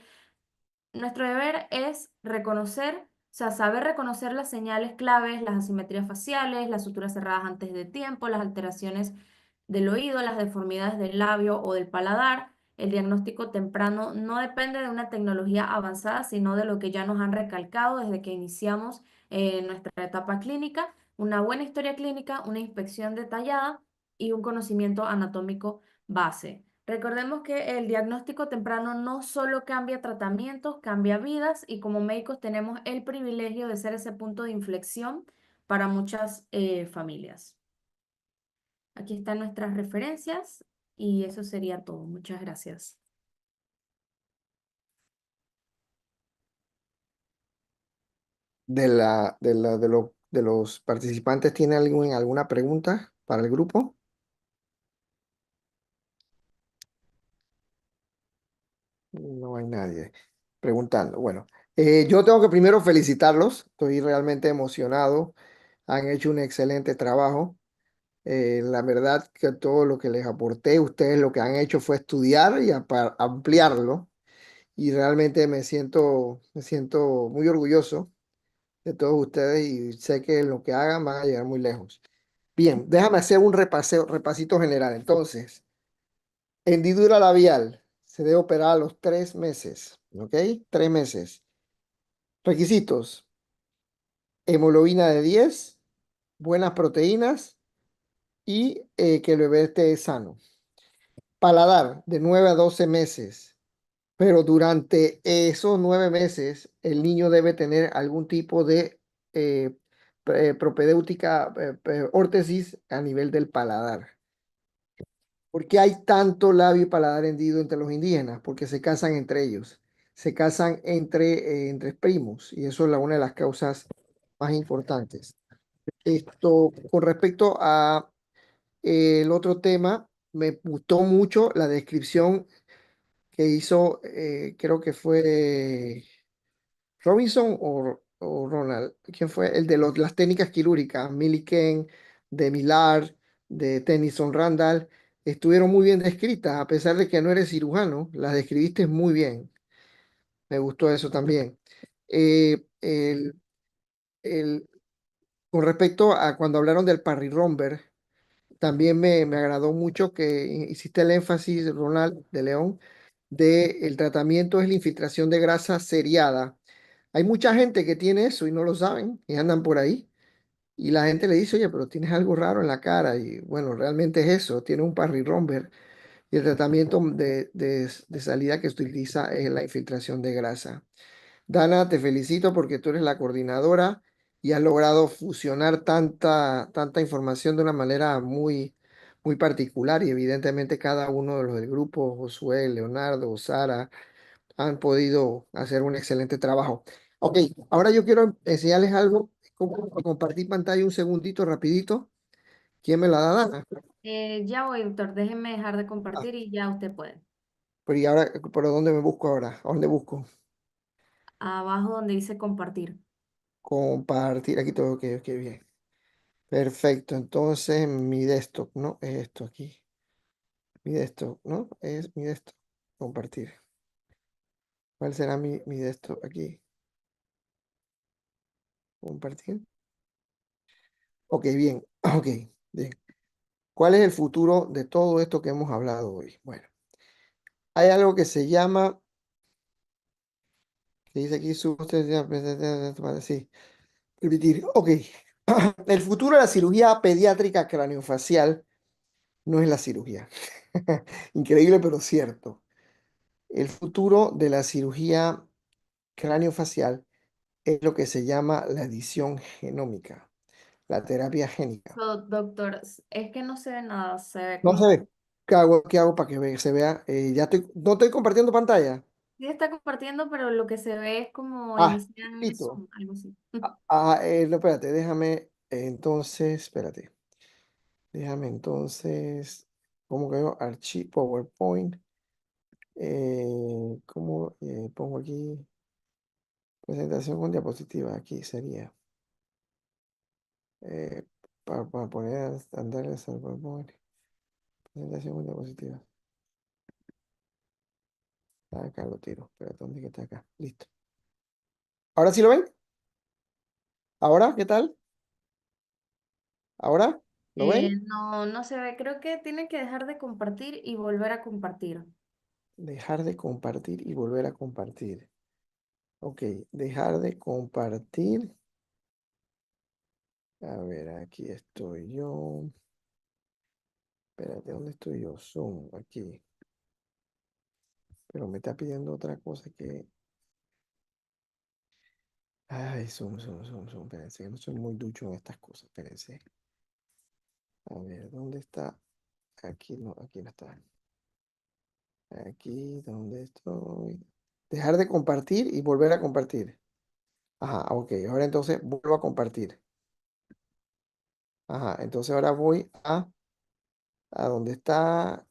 nuestro deber es reconocer, o sea, saber reconocer las señales claves, las asimetrías faciales, las suturas cerradas antes de tiempo, las alteraciones del oído, las deformidades del labio o del paladar. El diagnóstico temprano no depende de una tecnología avanzada, sino de lo que ya nos han recalcado desde que iniciamos nuestra etapa clínica: una buena historia clínica, una inspección detallada y un conocimiento anatómico base. Recordemos que el diagnóstico temprano no solo cambia tratamientos, cambia vidas, y como médicos tenemos el privilegio de ser ese punto de inflexión para muchas familias. Aquí están nuestras referencias y eso sería todo. Muchas gracias. De los participantes, ¿tiene alguna pregunta para el grupo? No hay nadie preguntando. Bueno, yo tengo que primero felicitarlos. Estoy realmente emocionado. Han hecho un excelente trabajo. La verdad que todo lo que les aporté, ustedes lo que han hecho fue estudiar y ampliarlo. Y realmente me siento muy orgulloso de todos ustedes y sé que en lo que hagan van a llegar muy lejos. Bien, déjame hacer un repasito general. Entonces, hendidura labial se debe operar a los 3 meses, ¿ok? 3 meses. Requisitos: hemoglobina de 10, buenas proteínas y que el bebé esté sano. Paladar de 9 a 12 meses. Pero durante esos 9 meses, el niño debe tener algún tipo de eh, propedéutica, órtesis a nivel del paladar. ¿Por qué hay tanto labio y paladar hendido entre los indígenas? Porque se casan entre ellos, se casan entre primos, y eso es una de las causas más importantes. Esto, con respecto a el otro tema, me gustó mucho la descripción que hizo, creo que fue Robinson o Ronald. ¿Quién fue? El de las técnicas quirúrgicas, Milliken, de Millar, de Tennyson Randall. Estuvieron muy bien descritas, a pesar de que no eres cirujano, las describiste muy bien. Me gustó eso también. Eh, el, el- con respecto a cuando hablaron del Parry Romber, también me agradó mucho que hiciste el énfasis, Ronald de León, de el tratamiento es la infiltración de grasa seriada. Hay mucha gente que tiene eso y no lo saben y andan por ahí. Y la gente le dice, oye, pero tienes algo raro en la cara. Y bueno, realmente es eso, tiene un Parry Romber. Y el tratamiento de salida que se utiliza es la infiltración de grasa. Dana, te felicito porque tú eres la coordinadora y has logrado fusionar tanta información de una manera muy particular y evidentemente cada uno de los del grupo, Josué, Leonardo, Sara, han podido hacer un excelente trabajo. Ok, ahora yo quiero enseñarles algo, compartir pantalla un segundito rapidito. ¿Quién me la da, Dana? Ya voy, doctor. Déjeme dejar de Ah, compartir y ya usted puede. pero ¿y ahora por dónde me busco ahora? ¿A dónde busco? Abajo donde dice compartir. Compartir, aquí todo, ok, ok, bien. Perfecto, entonces mi desktop, ¿no? Es esto aquí. Mi desktop, ¿no? Es mi desktop. Compartir. ¿Cuál será mi desktop aquí? Compartir. Ok, bien. Ok, bien. ¿Cuál es el futuro de todo esto que hemos hablado hoy? Bueno, hay algo que se llama, que dice aquí, sí, repetir. Ok. El futuro de la cirugía pediátrica craneofacial no es la cirugía. Increíble, pero cierto. El futuro de la cirugía craneofacial es lo que se llama la edición genómica, la terapia génica. Doctor, es que no se ve nada, se ve No se como... ve. Qué hago para que se vea? No estoy compartiendo pantalla. Sí está compartiendo, pero lo que se ve es como Ah, iniciar el listo. Zoom, algo así. No, espérate, déjame, entonces, espérate. Déjame entonces, ¿cómo que yo? Archivo, PowerPoint. ¿Cómo pongo aquí? Presentación con diapositiva. Aquí sería. eh, para poner estándares al PowerPoint. Presentación con diapositiva. Acá lo tiro. Espérate, ¿dónde que está acá? Listo. ¿Ahora sí lo ven? ¿Ahora qué tal? ¿Ahora? ¿Lo ven? No, no se ve. Creo que tiene que dejar de compartir y volver a compartir. Dejar de compartir y volver a compartir. Ok, dejar de compartir. A ver, aquí estoy yo. Espérate, ¿dónde estoy yo? Zoom, aquí. Pero me está pidiendo otra cosa que... Ay, Zoom. Espérense, que no soy muy ducho en estas cosas. Espérense. A ver, ¿dónde está? Aquí no está. Aquí, ¿dónde estoy? Dejar de compartir y volver a compartir. Ajá, ok. Ahora entonces vuelvo a compartir. Ajá, entonces ahora voy a donde está.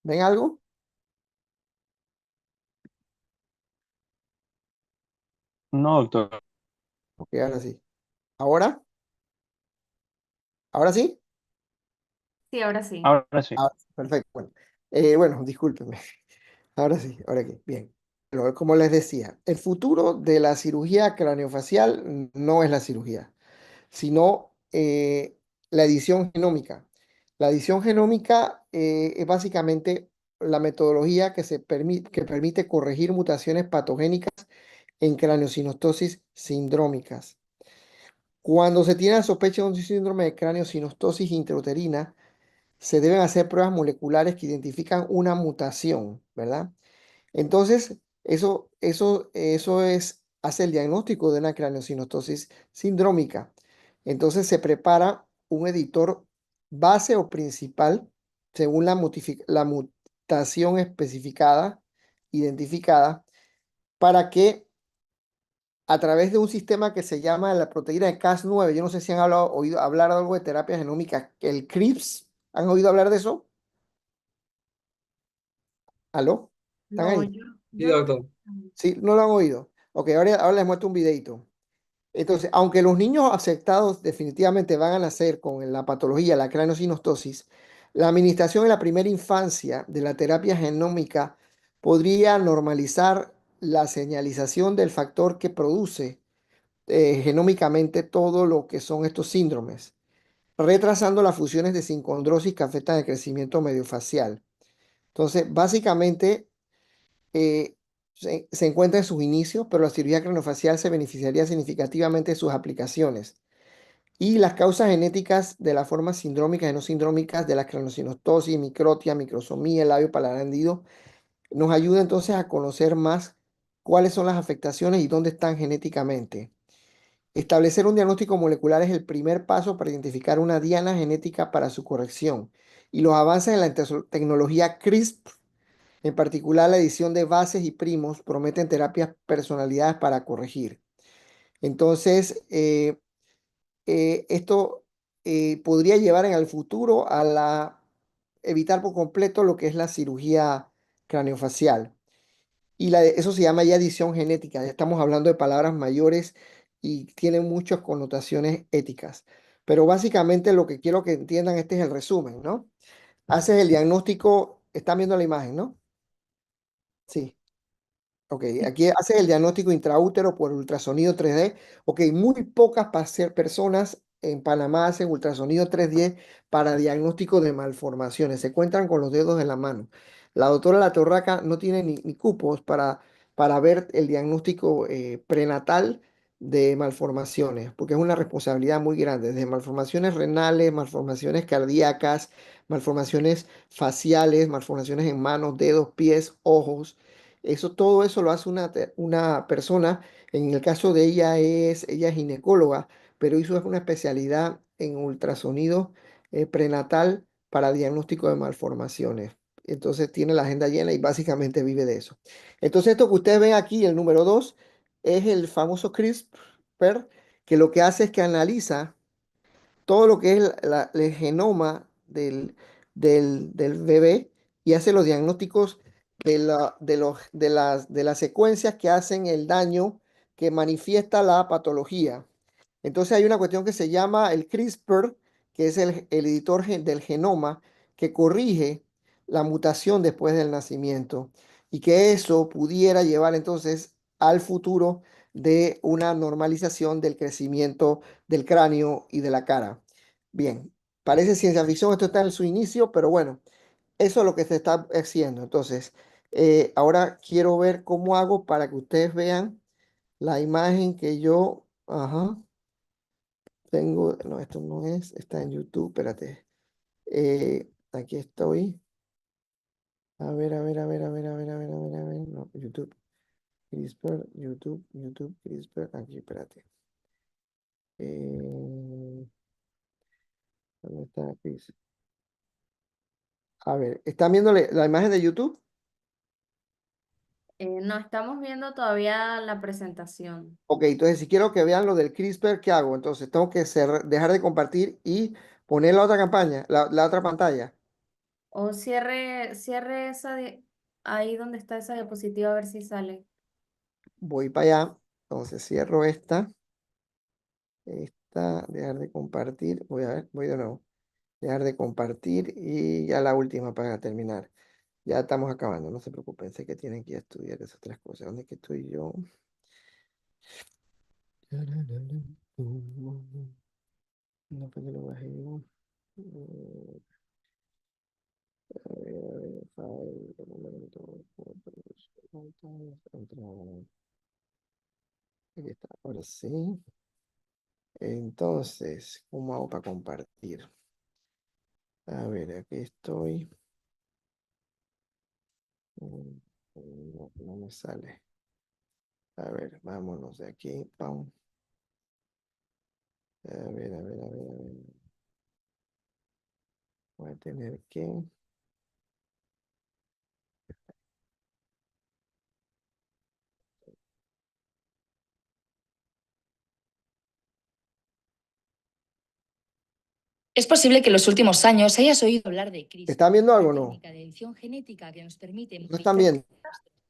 ¿Ven algo? No, doctor. Ok, ahora sí. ¿Ahora? ¿Ahora sí? Sí, ahora sí. Ahora sí. Ah, perfecto. Bueno, discúlpenme. Ahora sí, ahora aquí. Bien. Pero como les decía, el futuro de la cirugía craneofacial no es la cirugía, sino la edición genómica. La edición genómica es básicamente la metodología que permite corregir mutaciones patogénicas en craneosinostosis sindrómicas. Cuando se tiene la sospecha de un síndrome de craneosinostosis intrauterina, se deben hacer pruebas moleculares que identifican una mutación, ¿verdad? Entonces, hace el diagnóstico de una craneosinostosis sindrómica. Entonces, se prepara un editor base o principal según la mutación especificada, identificada, para que a través de un sistema que se llama la proteína de Cas9, yo no sé si han oído hablar algo de terapia genómica, el CRISPR, ¿han oído hablar de eso? ¿Aló? ¿Están No, ahí? Sí, yo no. doctor. Sí, no lo han oído. Ok, ahora les muestro un videito. Entonces, aunque los niños afectados definitivamente van a nacer con la patología, la craneosinostosis, la administración en la primera infancia de la terapia genómica podría normalizar la señalización del factor que produce genómicamente todo lo que son estos síndromes, retrasando las fusiones de sincondrosis que afectan el crecimiento mediofacial. Entonces, básicamente, se encuentra en sus inicios, pero la cirugía craneofacial se beneficiaría significativamente de sus aplicaciones. Y las causas genéticas de las formas sindrómicas y no sindrómicas de la craneosinostosis, microtia, microsomía, el labio paladar hendido, nos ayuda entonces a conocer más cuáles son las afectaciones y dónde están genéticamente. Establecer un diagnóstico molecular es el primer paso para identificar una diana genética para su corrección. Y los avances en la tecnología CRISPR, en particular la edición de bases y primos, prometen terapias personalizadas para corregir. Entonces, esto podría llevar en el futuro a evitar por completo lo que es la cirugía craneofacial. Y eso se llama ya edición genética. Ya estamos hablando de palabras mayores y tienen muchas connotaciones éticas. Pero básicamente lo que quiero que entiendan, este es el resumen, ¿no? Haces el diagnóstico, están viendo la imagen, ¿no? Sí. Ok, aquí haces el diagnóstico intraútero por ultrasonido 3D. Ok, muy pocas personas en Panamá hacen ultrasonido 3D para diagnóstico de malformaciones. Se cuentan con los dedos de la mano. La doctora La Torraca no tiene ni cupos para ver el diagnóstico prenatal de malformaciones, porque es una responsabilidad muy grande, desde malformaciones renales, malformaciones cardíacas, malformaciones faciales, malformaciones en manos, dedos, pies, ojos. Todo eso lo hace una persona. En el caso de ella es ginecóloga, pero hizo una especialidad en ultrasonido prenatal para diagnóstico de malformaciones. Entonces tiene la agenda llena y básicamente vive de eso. Entonces esto que ustedes ven aquí, el número 2, es el famoso CRISPR, que lo que hace es que analiza todo lo que es el genoma del bebé y hace los diagnósticos de las secuencias que hacen el daño que manifiesta la patología. Entonces hay una cuestión que se llama el CRISPR, que es el editor del genoma que corrige la mutación después del nacimiento y que eso pudiera llevar entonces al futuro de una normalización del crecimiento del cráneo y de la cara. Bien, parece ciencia ficción, esto está en su inicio, pero bueno, eso es lo que se está haciendo. Entonces, ahora quiero ver cómo hago para que ustedes vean la imagen que yo, ajá, tengo. No, esto no es, está en YouTube, espérate. Aquí estoy. A ver, a ver, a ver, a ver, a ver, a ver, a ver, a ver, no, YouTube, CRISPR, YouTube, CRISPR, aquí, espérate. ¿Dónde está CRISPR? A ver, ¿están viendo la imagen de YouTube? No estamos viendo todavía la presentación. Ok, entonces si quiero que vean lo del CRISPR, ¿qué hago? Entonces tengo que dejar de compartir y poner la otra campaña, la otra pantalla. O cierre ahí donde está esa diapositiva a ver si sale. Voy para allá. Entonces cierro dejar de compartir. Voy a ver, voy de nuevo. Dejar de compartir y ya la última para terminar. Ya estamos acabando, no se preocupen, sé que tienen que ir a estudiar esas tres cosas. ¿Dónde es que estoy yo? No, pues yo lo bajé yo. A ver, file, documento, fotos, pantallas, entrada. Aquí está, ahora sí. Entonces, ¿cómo hago para compartir? A ver, aquí estoy. Mm, No, no me sale. A ver, vámonos de aquí. Pam. A ver, a ver, a ver, a ver. Voy a tener que... Es posible que en los últimos años hayas oído hablar de CRISPR, ¿Están viendo una algo o no? técnica de edición genética que nos permite ¿No están modificar viendo?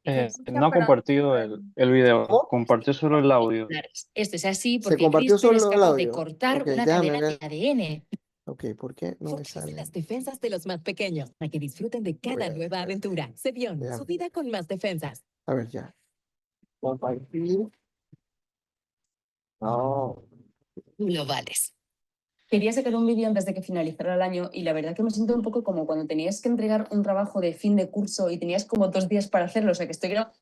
Se escucha, No ha pero no compartido se ve. el video, ¿Cómo? compartió solo el audio. moleculares. Esto es así Se porque compartió CRISPR es solo el capaz de audio. cortar Ok, una déjame cadena de ver. ADN. Ok, ¿por qué no me Fortalece sale? las defensas de los más pequeños para que disfruten de Voy cada a nueva aventura. Cebión, déjame. su vida con más defensas. A ver, ya. Compartir. No. Lo vales. Quería sacar un vídeo antes de que finalizara el año y la verdad que me siento un poco como cuando tenías que entregar un trabajo de fin de curso y tenías como 2 días para hacerlo, o sea que estoy grabando.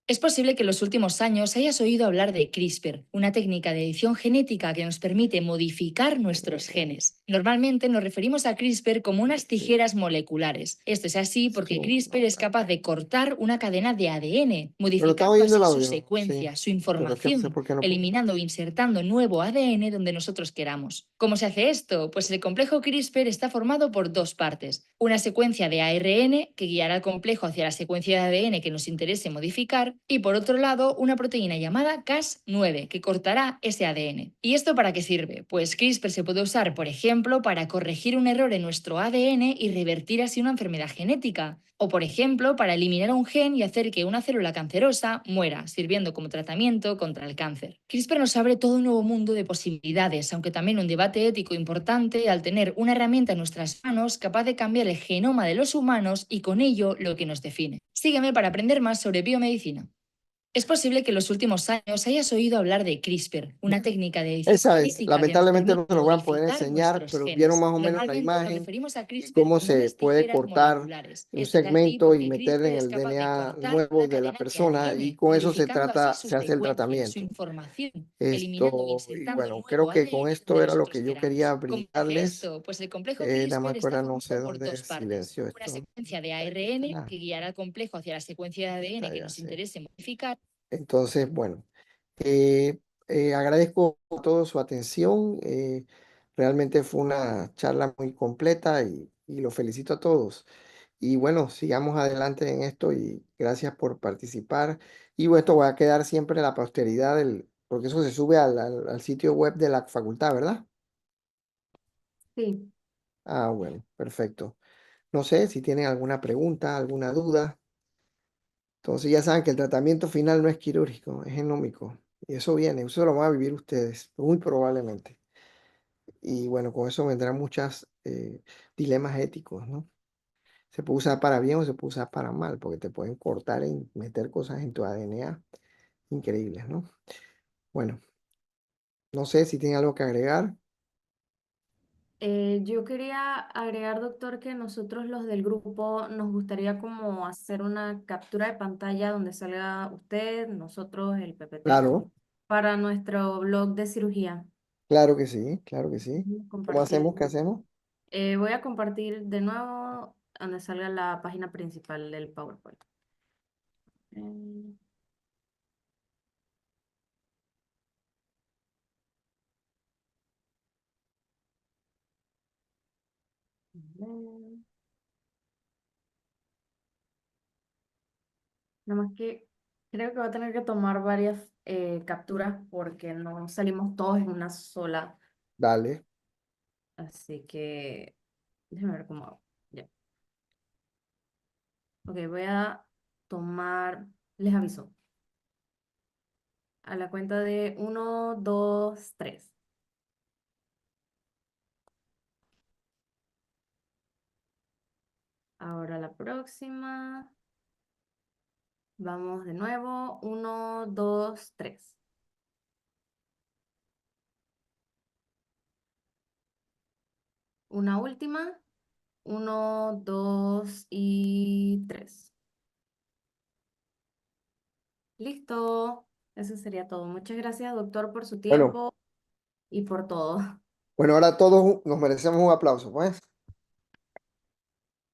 Es posible que en los últimos años hayas oído hablar de CRISPR, una técnica de edición genética que nos permite modificar nuestros genes. Normalmente nos referimos a CRISPR como unas tijeras moleculares. Esto es así porque Sí. CRISPR es capaz de cortar una cadena de ADN, Pero modificando están oyendo el así su audio. secuencia, Sí. su Pero es que no sé información, por qué no puedo. eliminando o insertando nuevo ADN donde nosotros queramos. ¿Cómo se hace esto? Pues el complejo CRISPR está formado por dos partes. Una secuencia de ARN que guiará al complejo hacia la secuencia de ADN que nos interese modificar y por otro lado una proteína llamada Cas9 que cortará ese ADN. ¿Y esto para qué sirve? Pues CRISPR se puede usar, por ejemplo, para corregir un error en nuestro ADN y revertir así una enfermedad genética. O, por ejemplo, para eliminar un gen y hacer que una célula cancerosa muera, sirviendo como tratamiento contra el cáncer. CRISPR nos abre todo un nuevo mundo de posibilidades, aunque también un debate ético importante al tener una herramienta en nuestras manos capaz de cambiar el genoma de los humanos y con ello lo que nos define. Sígueme para aprender más sobre biomedicina. Es posible que en los últimos años hayas oído hablar de CRISPR, una técnica de edición Esa es. genética que nos Lamentablemente no permite se lo voy a poder modificar enseñar, nuestros pero vieron genes. más o menos la Normalmente nos imagen referimos a y CRISPR cómo como se unas puede tijeras cortar moleculares. un Esto es así segmento y porque meter CRISPR en es el capaz de DNA cortar nuevo una de la cadena de persona y ADN, con eso se modificando así trata, su se hace el secuencia, su tratamiento. información, eliminando o Esto, y insertando bueno, creo nuevo que con ADN donde esto era lo nosotros que yo quería queramos. ¿Cómo se hace brindarles. esto? Pues el complejo Nada más CRISPR que está ahora no sé formado por dónde dos partes. silenció Una esto. secuencia de ARN Ah, que guiará al complejo hacia la secuencia de ADN que ya nos sé. interese modificar. Entonces, bueno, eh, agradezco toda su atención. Realmente fue una charla muy completa y los felicito a todos. Y bueno, sigamos adelante en esto y gracias por participar. Y bueno, esto va a quedar siempre en la posteridad porque eso se sube al sitio web de la facultad, ¿verdad? Sí. Ah, bueno, perfecto. No sé si tienen alguna pregunta, alguna duda. Entonces ya saben que el tratamiento final no es quirúrgico, es genómico. Y eso viene, eso lo van a vivir ustedes, muy probablemente. Y bueno, con eso vendrán muchos dilemas éticos, ¿no? Se puede usar para bien o se puede usar para mal, porque te pueden cortar y meter cosas en tu ADN increíbles, ¿no? Bueno, no sé si tiene algo que agregar. Yo quería agregar, doctor, que nosotros los del grupo nos gustaría como hacer una captura de pantalla donde salga usted, nosotros, el PPT, Claro, para nuestro blog de cirugía. claro que sí, claro que sí. ¿Cómo hacemos? ¿Qué Compartirlo. hacemos? Voy a compartir de nuevo donde salga la página principal del PowerPoint. Eh, ver. Nada más que creo que voy a tener que tomar varias capturas porque no salimos todos en una sola. Dale, Así que déjame ver cómo hago. Ya. Ok, voy a tomar, les aviso, a la cuenta de 1, 2, 3. Ahora la próxima. Vamos de nuevo. 1, 2, 3. Una última. 1, 2 y 3. Listo. Eso sería todo. Muchas gracias, doctor, por su bueno, tiempo y por todo. Bueno, ahora todos nos merecemos un aplauso, pues.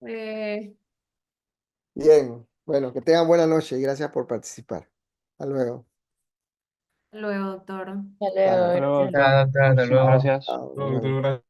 Eh, Bien, bueno, que tengan buena noche y gracias por participar. Hasta luego. luego, doctor. Hasta luego, Chao. Hasta luego, gracias. doctor. Hasta luego. Muchísimas gracias. Chao, nos Doctor, vemos. gracias.